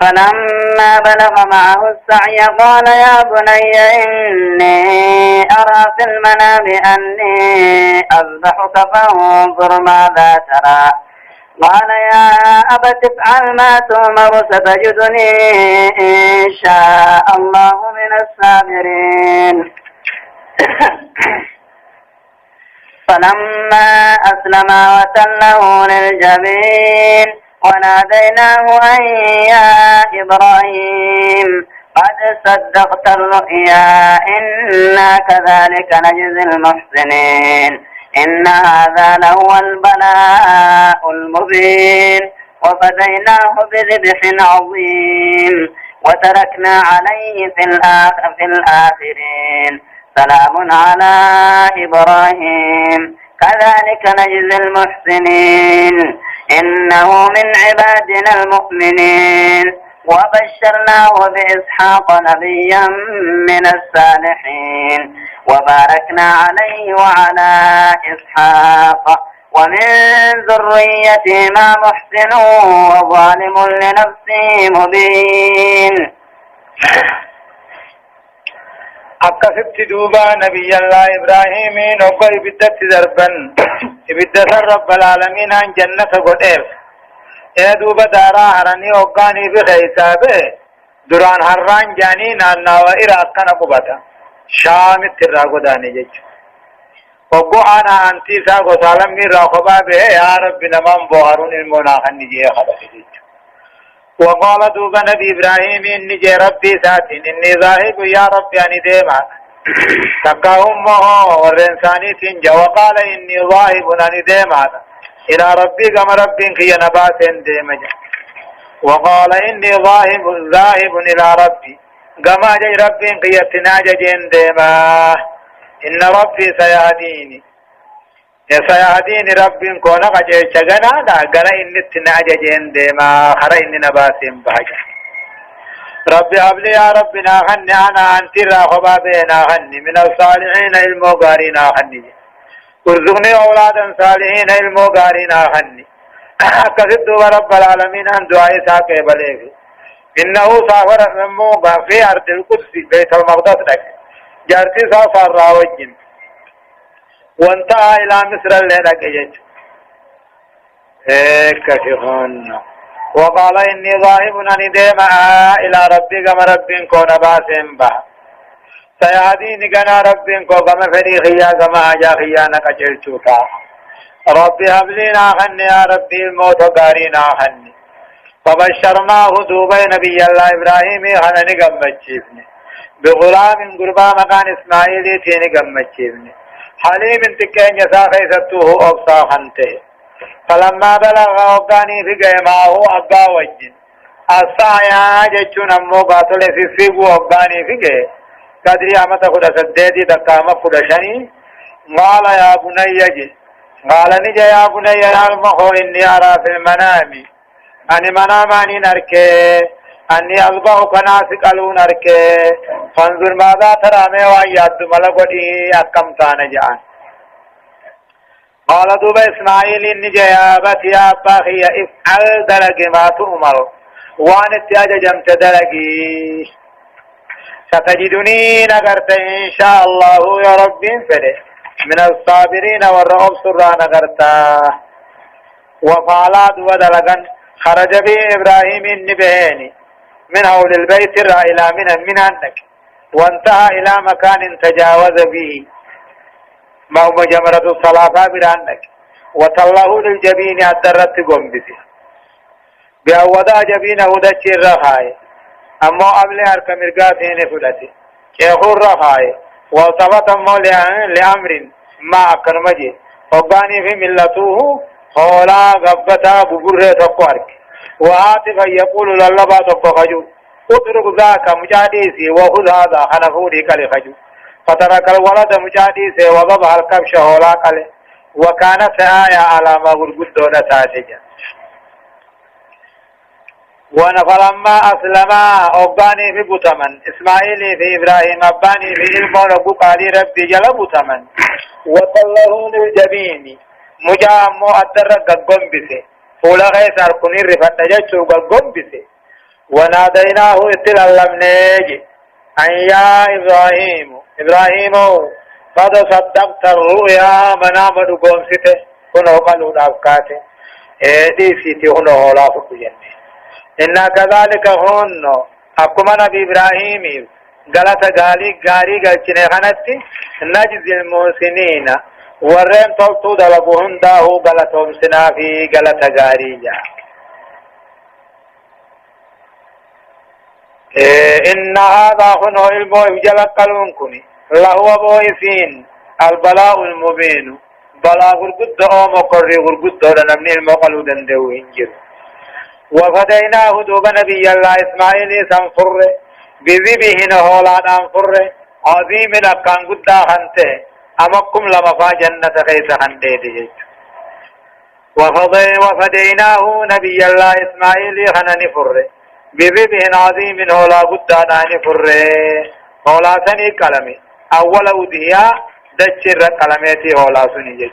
فلما بلغ معه السعي قال يا بني إني أرى في المنام أني أذبحك فانظر ماذا ترى قال يا أبت افعل ما تؤمر ستجدني إن شاء الله من الصابرين فلما أسلم وأسلما وتله للجبين وناديناه أن يا إبراهيم قد صدقت الرؤيا إنا كذلك نجزي المحسنين إن هذا لهو البلاء المبين وفديناه بذبح عظيم وتركنا عليه في الآخرين سلام على إبراهيم كذلك نجزي المحسنين إنه من عبادنا المؤمنين وبشرناه بإسحاق نبيا من الصالحين وباركنا عليه وعلى إسحاق ومن ذريتهما محسن وظالم لنفسه مبين. أكثت دوبا نبي الله إبراهيم نقل بدت دربا بدت رب العالمين عن جنة قدر يا دوبا دارا هرني أوقاني بخيسابه دران هران جانين النوائر أكنا قبطا شام التراغو داني جيج وقو أنا أنتي ساقو سالم من راقبا به يا رب نمان بوهرون المناخن نجي خلق جيج وقال دوبا نبي إبراهيم إني جي ربي ساتين إني ذاهب يا ربي أني ديما تقا أمه والرنساني تنجا وقال إني ذاهب أني ديما إلى ربي كما ربي كي نبات ديما وقال إني ذاهب إلى ربي كما جي ربي كي يتناج جين ديما إن ربي سيهديني سيهديني ربي كونا قجي چگنا دا گنا إني تناج جين ديما خرا إني نباسم بحجا ربي أبلي يا ربي ناخني أنا أنتي راخبا بينا خني من الصالحين الموغارين خني ارزقني أولادا صالحين الموغارين خني كذب رب العالمين أن دعائي ساقه بليه إنه سافر الموغا في أرض القدس بيت المقدس لك جارتي سافر راوجين وانتهى إلى مصر الليلة كيجت كشفون وقال إني ذاهب أني ديما إلى ربي كما ربي كون باسم با سيهديني كنا ربي كو كما فري خيا كما أجا خيا نكجل چوتا ربي هبلينا خني يا ربي الموت قارينا خني فبشرناه دوبي نبي الله إبراهيم خنني قمتشيفني بغلام قربا مكان إسماعيلي تيني قمتشيفني حليم تكين يسا خيثته أبصا خنته فلما بلغ وقاني في قيماه أبا وجن السايا جتشون أمو قاتل في سيبو وقاني في قيم قدري أمتا خدا سديدي دقامة خدا شني قال يا بني يجي قال نجي يا بني المخو إني أرى في المنام أني مناماني نركي أني أصبح ناسك ألو نركي فانظر ماذا ترى ميوان يد ملقودي أكم تانجان قال دوبا إسماعيل إني جيابت يا أباخي افعل دلقي ما تؤمر وان اتياج جمت دلقي ستجدني نغرت إن شاء الله يا ربي فده من الصابرين والرؤوب سرى نغرتا وفعلات ودلقا خرج بي إبراهيم النبهيني من حول البيت إلى من عندك وانتهى إلى مكان تجاوز به ما هو جمرة الصلاة برانك وطلعه للجبين الدرت قم بسي بأوضع جبينه دچي الرخاي أمو أبلي أرك مرقاتين فلتي كيخور رخاي وصبت أمو لأمر ما أكرمجي فقاني في ملته خولا غبتا ببره تقوارك وعاطفا يقول للبا تقخجو اترك ذاك مجاديسي وخذ هذا خنفوري كالخجو فترك الولد مجاديسي وضبها الكبش هولا كالي وكانت آية على ما قرقود دون تاتجا ونفلما أسلما أباني في بطمن إسماعيلي في إبراهيم أباني في إلمون أبو قالي ربي جل بطمن وطلعه للجبين مجامو أدرق القنبسي فولا غيث أركني رفت جيشو القنبسي وناديناه اتلالمنيجي أن يا إبراهيم قد صدقت الرؤيا منامد قومسته كنه قلون أفكاته دي سيتي هنو هولا فكو جنة إنا كذلك هنو أكما نبي إبراهيم غلط غاري غلچنه خانتي نجزي المحسنين ورين تلتو دلبهن داهو غلطهم سنافي غلط غاريجا إن هذا هو المو يجل قلون كني لهو بويسين البلاء المبين بلاء غرقد أو مقرر غرقد لنمني المقلو دندو إنجر وفديناه دوب نبي الله إسماعيل سنفر بذبه نهولان أنفر عظيم لكان قد خنته أمكم لما فا جنة خيس خنته وفديناه نبي الله إسماعيل خنن فر بذبه عظيم هولا قد نفر هولا سني كلمي أول وديا دجر كلماتي هولا سني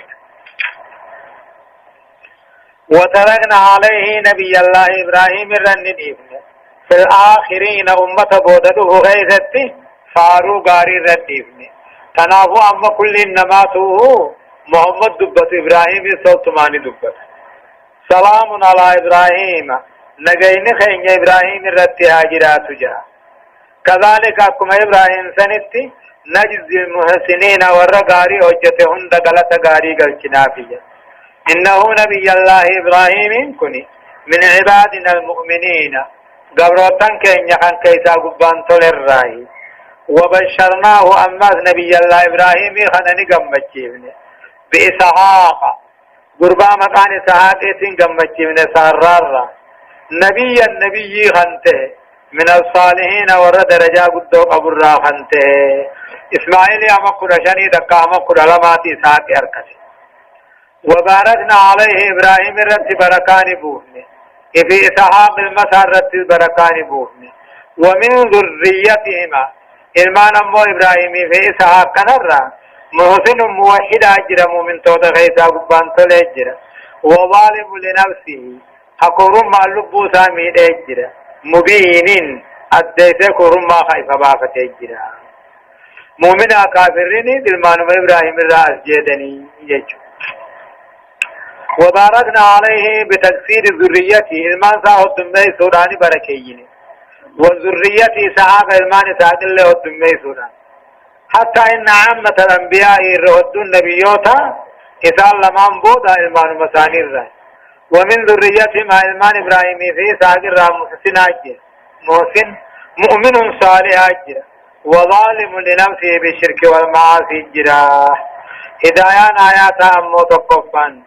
وتركنا عليه نبي الله إبراهيم الرنين في الآخرين أمة بودده غيثتي فارو غاري رديفن تنافو أما كل نماته محمد دبت إبراهيم سوتماني دبت سلام على إبراهيم نجين خين إبراهيم الرتي هاجرات جاء كذلك أكما إبراهيم سنتي نجزي المحسنين والرغاري حجتهن دغلت غاري غلچنافية إنه نبي الله إبراهيم كني من عبادنا المؤمنين قبرتن كن يخن كيسا قبان تولر وبشرناه أماز نبي الله إبراهيم خنني قمتشيبن بإسحاق قربا مكان إسحاق إسن قمتشيبن سارار النبي خنته من الصالحين ورد درجة قدو قبر خنته إسماعيل أمقر شني دقا أمقر علامات إسحاق أركسي وباركنا عليه إبراهيم رت بركان بوهن في إسحاق المسار رت بركان بوهن ومن ذريتهما إلمان أمو إبراهيم في إسحاق كنرى محسن موحد أجر مؤمن توت غيثا قبان تلجر وظالم لنفسه حقرم اللبو سامي أجر مبين أديت كرم ما خيف بافت أجر مؤمن كافرين إلمان إبراهيم الرأس جيدني يجو وباركنا عليه بتكسير ذريته إلمان ساهد دمي سوراني بركيين وذريته سعاق إلمان ساهد الله دمي سوران حتى إن عامة الأنبياء رهد النبيوتا إذا لمن بودا إلمان مساني الرأي ومن ذريته ما إلمان إبراهيم في ساهد الرام محسن مؤمن صالح أجر وظالم لنفسه بالشرك والمعاصي جراه هدايان آيات أمو تقفان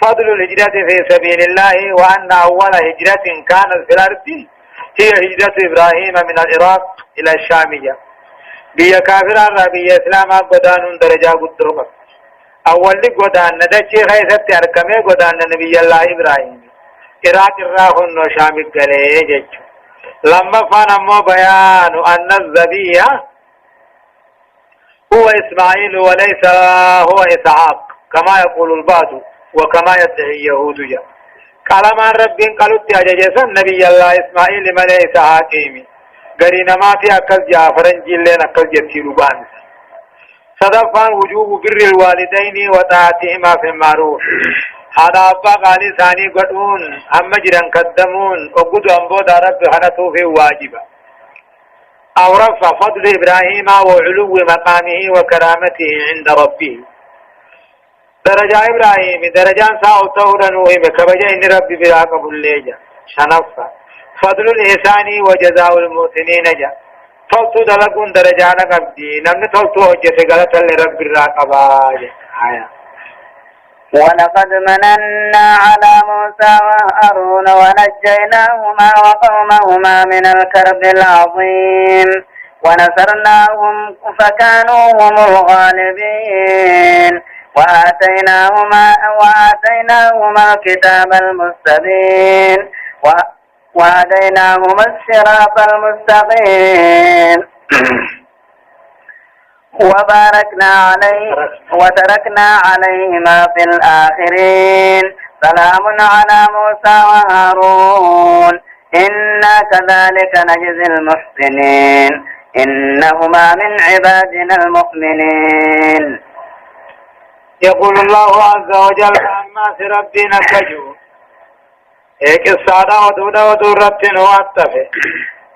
فضل الهجرة في سبيل الله وأن أول هجرة كانت في الأرض هي هجرة إبراهيم من العراق إلى الشامية بيا كافر الربي إسلام قدان درجة قدرك أول قدان ندشي خيثت أركمي قدان نبي الله إبراهيم عراق الراهن وشامي قليل لما فنمو بيان أن الذبيح هو إسماعيل وليس هو إسحاق كما يقول البعض وكما يدعي اليهود جاء كلام رب قالوا تياجا نبي الله اسماعيل ملئ حاكمي غرينا ما في اكل جعفر جيلنا اكل جتيربان صدفان وجوب بر الوالدين وطاعتهما في المعروف هذا ابا قال ثاني غدون اما جران قدمون وقد امبو رب حنتو في واجبا او رفع فضل ابراهيم وعلو مقامه وكرامته عند ربه درجة إبراهيم درجان ساو تورنوه بكبجة إن ربي براقب الليجة شنفة فضل الإحسان وجزاء المحسنين جا تلتو دلقون درجانا قبدي نمن تلتو حجة غلطة لرب براقب آية ولقد مننا على موسى وهارون ونجيناهما وقومهما من الكرب العظيم ونصرناهم فكانوا هم الغالبين وآتيناهما الكتاب المستبين وهديناهما الصراط المستقيم وتركنا عليهما في الآخرين سلام على موسى وهارون إنا كذلك نجزي المحسنين إنهما من عبادنا المؤمنين يقول الله عز وجل أما ربنا كجو هيك السادة ودورة واتفه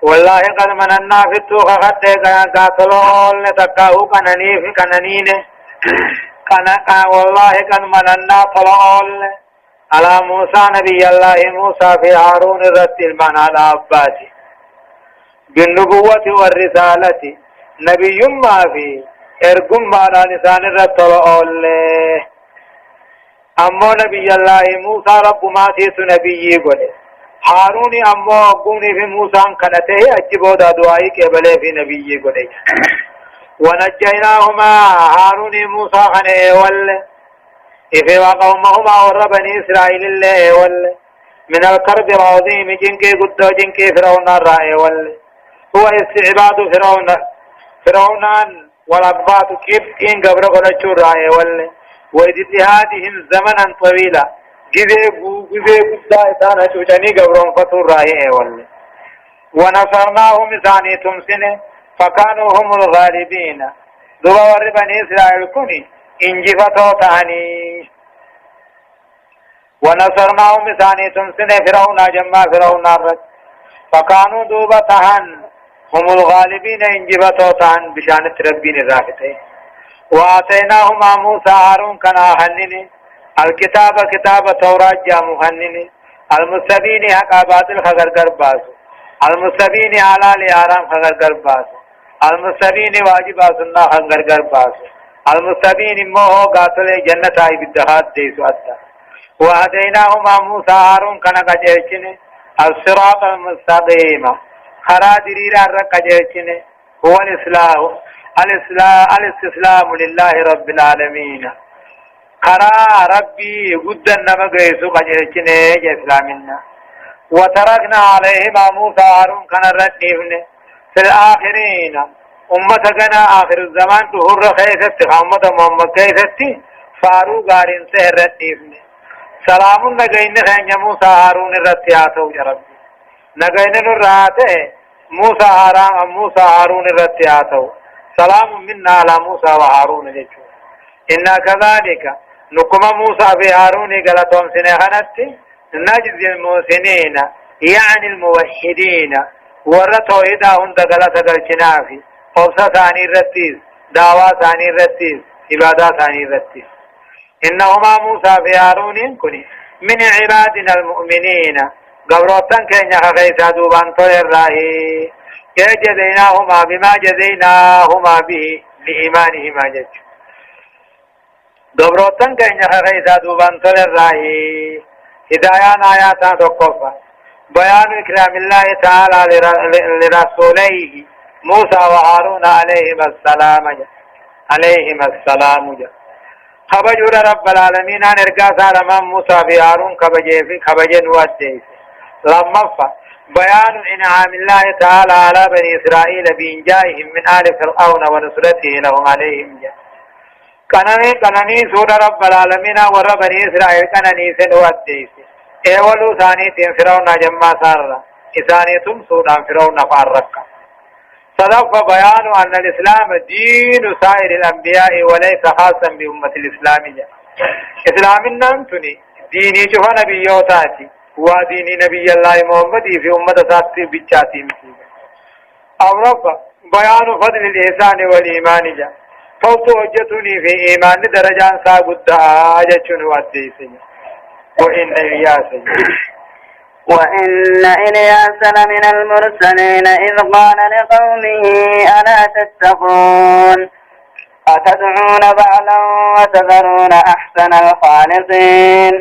والله قد مننا في التوخة قد قاتلون لتقاو كننين كان والله كان مننا طلعون على موسى نبي الله موسى في هارون الرد المعنى على أباتي بالنبوة والرسالة نبي ما في ارقم على لسان الرد طلعون أمو نبي الله موسى رب ما تيس نبي قوله هارون أمو قوني في موسى كانته أجبو دا دعائي كبله في نبي قوله ونجيناهما هارون موسى خنه وله إفي وقومهما وربني إسرائيل الله وله من الكرب العظيم جنكي قدو جنكي فرعون الرأي وله هو استعباد فرعونان والأقباط كيف إن قبر قلتشو الرأي وله واجتهادهم زمنا طويلا جذي قدا إسانا شوشني قبرون فتو الرأي وله ونصرناهم ثاني تمسنه فكانوا هم الغالبين دوا بني إسرائيل كوني انجفتو تاني ونصرناهم ثاني تمسن فرعون جمع فرعون الرد فكانوا دوبا تهان هم الغالبين انجفتو تان بشانة ربين ذاكته وآتيناهما موسى هارون كان هنني الكتاب كتاب توراة جامو هنني المستبين حقا باطل خغر قرباسو المستبين على ليارام خغر قرباسو المستبين واجب سنة خغر قرباسو المستبين موه قاتل جنة آئی بدهات ديسو أدى وهديناهما موسى هارون كان قجيشن الصراط المستقيم خرا دريرا رقجيشن هو الاستسلام لله رب العالمين خرا ربي قد النمى قيسو قجيشن إسلامنا وتركنا عليهما موسى هارون كان ردنيفن في الآخرين أمتنا آخر الزمان تهر خيثت أمة محمد خيثت فاروق غارين سهرتنيفن سلام نگين خين موسى هارون الرتياتو يا رب نگين الراته موسى هارون الرتياتو سلام منا على موسى وهارون جچو إنا كذلك نقم موسى بهارون غلطهم سنهنت نجزي المحسنين يعني الموحدين ورتوحيدا هند غلط غلچنافي قبصة ثاني الرتيز دعوة ثاني الرتيز عبادة ثاني الرتيز إنهما موسى في هارون كني من عبادنا المؤمنين قبروتن كن يخيسا دوبان طول الرأي جزيناهما بما جزيناهما به لإيمانهما جج قبروتن كن يخيسا دوبان طول الرأي هدايان آياتا تقفا بيان إكرام الله تعالى لرسوليه موسى وهارون عليهما السلام خبجور رب العالمين ان ارقا سالما موسى بهارون خبجن وديس لما بيان انعام الله تعالى على بني اسرائيل بإنجائهم من آل فرعون ونصرته لهم عليهم كنني سور رب العالمين ور بني اسرائيل كنني سن وديس اولو ثاني فرعون جمع سار ثاني سودان فرعون فارق صدق بيان أن الإسلام دين سائر الأنبياء وليس خاصا بأمة الإسلامية إسلام النمتني ديني شوف نبيوتاتي ودين نبي الله محمد في أمة ساتي بيتشاتي أو رب بيان فضل الإحسان والإيمان جا فوت وجتني في إيمان درجان ساقود آجتشن وديسي وإن إلياسي وإن إلياس لمن المرسلين إذ قال لقومه ألا تتقون أتدعون بعلا وتذرون أحسن الخالقين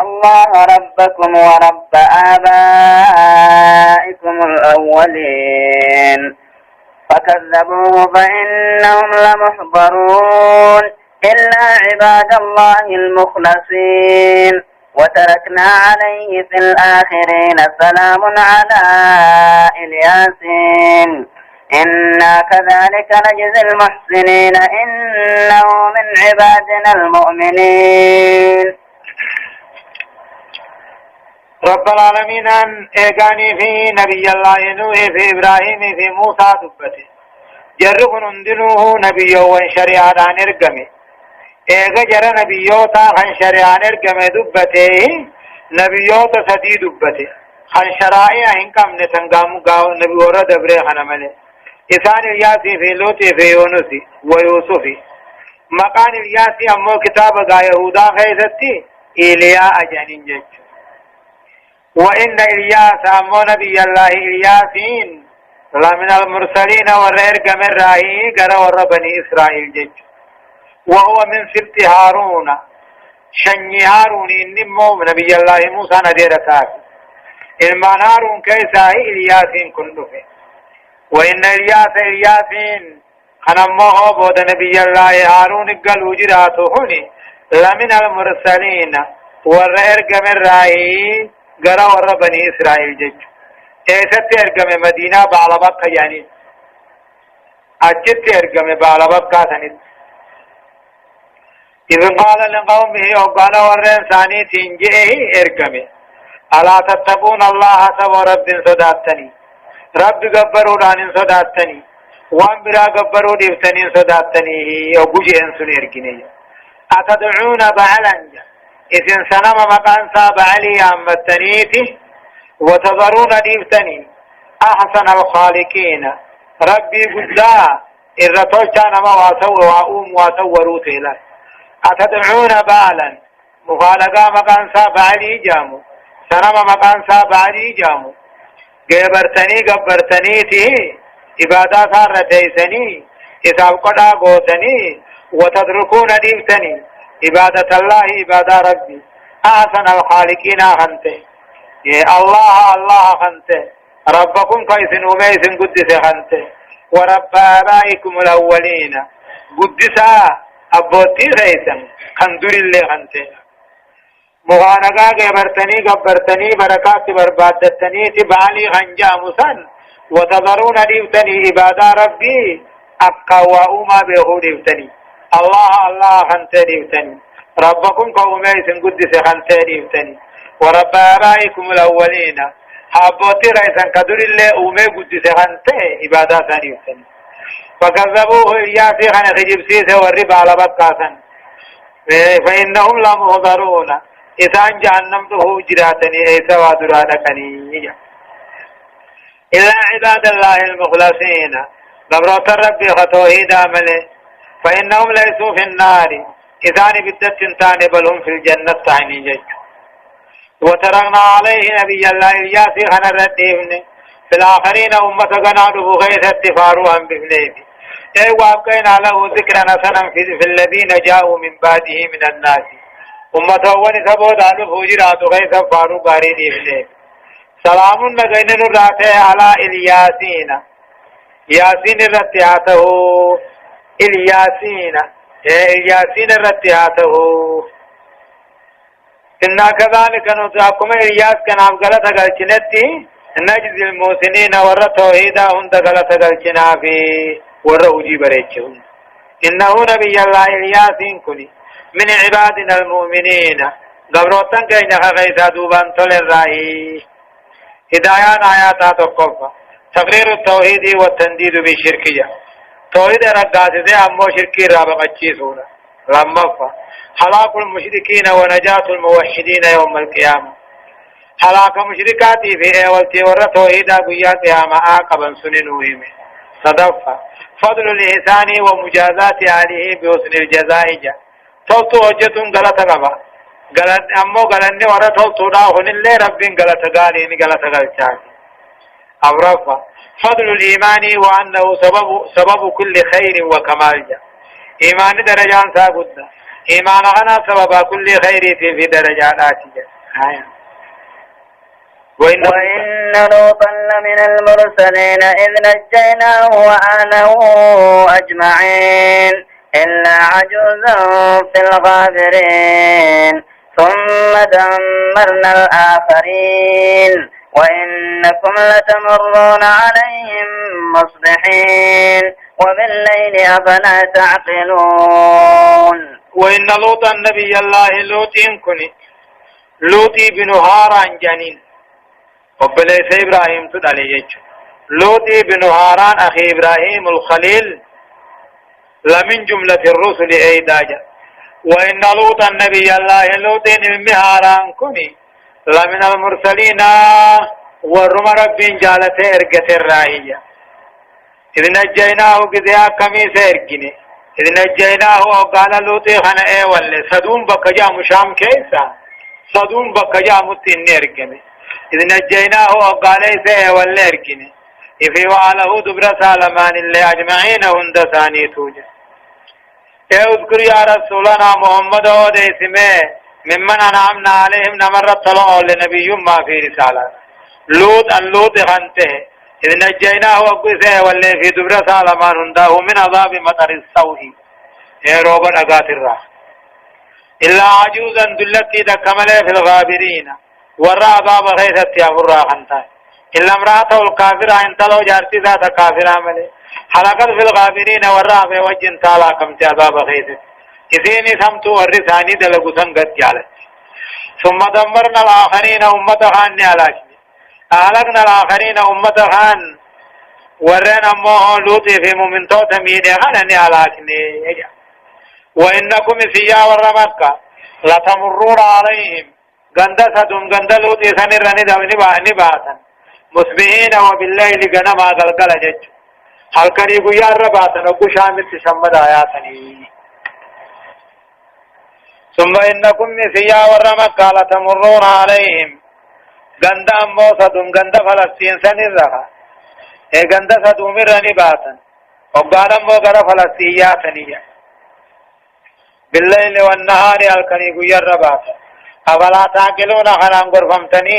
الله ربكم ورب آبائكم الأولين فكذبوه فإنهم لمحضرون إلا عباد الله المخلصين وتركنا عليه في الآخرين سلام على الياسين إنا كذلك نجزي المحسنين إنه من عبادنا المؤمنين رب العالمين أن إيقاني في نبي الله نوح في إبراهيم في موسى دبته جرقن اندنوه نبي وشريعة عن إرقمه إيقا جرى نبيوتا خان شريعة إرقمه دبته نبيوتا سدي دبته خان شرائع هنكم نتنقامو قاو نبي ورد بريخنا ملي إسان الياسي في لوتي في يونسي ويوسفي مقان إلياسي أمو كتاب يهودا خيثتي إلياء جانين جج وإن إلياس أمو نبي الله إلياسين لمن المرسلين والرئرق من راهي قرى وربني إسرائيل جج وهو من سبت هارون شني هارون إنمو نبي الله موسى ندير ساكي إلمان هارون كيسا إلياسين كنده وإن إلياسين خنمه بود نبي الله هارون قالوا جراته هني لمن المرسلين والرئرق من راهي قرى وربني إسرائيل جج ايست ارقم مدينة بعلبك يعني اجت ارقم بعلبك سنت إذ قال لقومه وقال ورين ثاني تنجئه ارقم ألا تتقون الله سوى رب صداتني رب قبروا دان صداتني وان برا قبروا دفتني صداتني وقجي انسون ارقني أتدعون بعلنجا إذن سنم مقان ساب علي أمتنيته وتذرون ديفتني أحسن الخالقين ربي قدا إرتوشان ما وأوم وأسوروا تيلا أتدعون بالا مخالقا مقان ساب علي جامو سنما مقان ساب علي جامو قبرتني تي إبادات رتيسني إساب قدا قوتني وتتركون ديفتني عبادة الله عبادة ربي أحسن الخالقين خنته الله خنته ربكم كيسن وميسن قدس خنته ورب آبائكم الأولين قدسا أبوتي خيسن خندر اللي خنته مغانقا قبرتني بركات بربادتني تبالي خنجا مسن وتذرون ديفتني عبادة ربي أبقى وأوما بيهو ديفتني الله خنته ديفتني ربكم كوميسن قدس خنته ديفتني ورب آبائكم الأولين حابوتي رئيسا قدر الله أومي قدس خنته عبادة ديفتني فكذبوه إلياسي خن خجب سيسه والرب على بكاسا فإنهم لمهضرون إسان جهنم تو جراتني إيسا ودرانكني إلا عباد الله المخلصين قبرات ربي خطوهيد عمله فإنهم ليسوا في النار إذان بدت تاني بل هم في الجنة تعني جج وتركنا عليه نبي الله إلياسي خنا الردين في الآخرين أمة قناده غيث اتفاروهم بفليه أي وابقينا له ذكرا حسنا في الذين جاءوا من بعده من الناس أمة ونسبوا دانو فوجرات غيث فارو باري بفليه سلام لغين نراته على إلياسين ياسين رتياته إلياسين رتياته إنا كذلك نتاكم إلياس كنام غلط غلطنتي نجزي المحسنين ورى توحيدا هند غلط غلطنا في ورى وجي بريچون إنه نبي الله إلياس كني من عبادنا المؤمنين غبروتن كينا غيثا دوبان تل الرأي هدايان آيات تقفى تقرير التوحيد والتنديد بالشركية توحيد رقاته ده أمو شركي رابق الجيسونا لما حلاق المشركين ونجاة الموحدين يوم القيامة حلاق مشركاتي في اولتي ورى توحيدا قياتها ما آقبا سننوهم صدفة فضل الإحسان ومجازات عليه بحسن الجزاء جا توتو وجتون غلط غبا غلط أمو غلطني ورى توتو داهن اللي رب غلط غالين غلط غلطان أورفا فضل الإيمان وأنه سبب كل خير وكمال جا إيمان درجان ساقودنا إيمان أنا سبب كل خير في درجات آتية وإن لوطا لمن المرسلين إذ نجيناه وأهله أجمعين إلا عجوزا في الغابرين ثم دمرنا الآخرين وإنكم لتمرون عليهم مصبحين وبالليل أفلا تعقلون وإن لوطا النبي الله لوط كني لوطي بن هاران جنين وبليس إبراهيم تدعي لوطي بن هاران أخي إبراهيم الخليل لمن جملة الرسل أيداجا وإن لوطا النبي الله لوط بن هاران كني لمن المرسلين ورم رب جالته ارغت الرائية إذ نجيناه قذيا كميس ارغني إذ نجيناه وقال لوطي خنا إيه ولا صدوم بكجا مشام كيسا صدوم بكجا متنير كني إذ نجيناه وقال إيه ولا إركني إفي وعله دبر سالمان اللي أجمعين هند ثاني توجه اذكر يا رسولنا محمد ودي اسمه ممن أنعمنا عليهم نمرت طلعوا لنبي ما في رسالة اللوط خنته إذ نجيناه وقسه واللي في دبر سالمان هنده من عذاب مطر السوء روبا أقات الراح إلا عجوزا دلتي دكمله في الغابرين ورى عذاب غيثة يغر خنته إلا امرأته الكافرة انتلو جارتي ذات كافرة ملي حلقت في الغابرين ورى بوجه تالا كم عذاب غيثة إذين سمتو ورثاني دلقو سنگت جالت ثم دمرنا الآخرين أمة خان نعلاكني أهلكنا الآخرين أمة خان ورنا موه لوطي في ممنتو تميني خان نعلاكني وإنكم سيا ورمكة لتمرون عليهم غندسدهم غندلوطي سنرني دوني نباتا مصبحين وبالليل غنما غلغل جج هلكني غيار رباتا وكو شامل تشمد آياتني ثم إنكم نسيا ورمكة لتمرون عليهم غند أمو صدوم غند فلسطين سنرها غند صدوم رني باتا وقال أمو غر فلسطياتني بالليل والنهار الكني غير باتا أفلا تعقلون خلام غرفمتني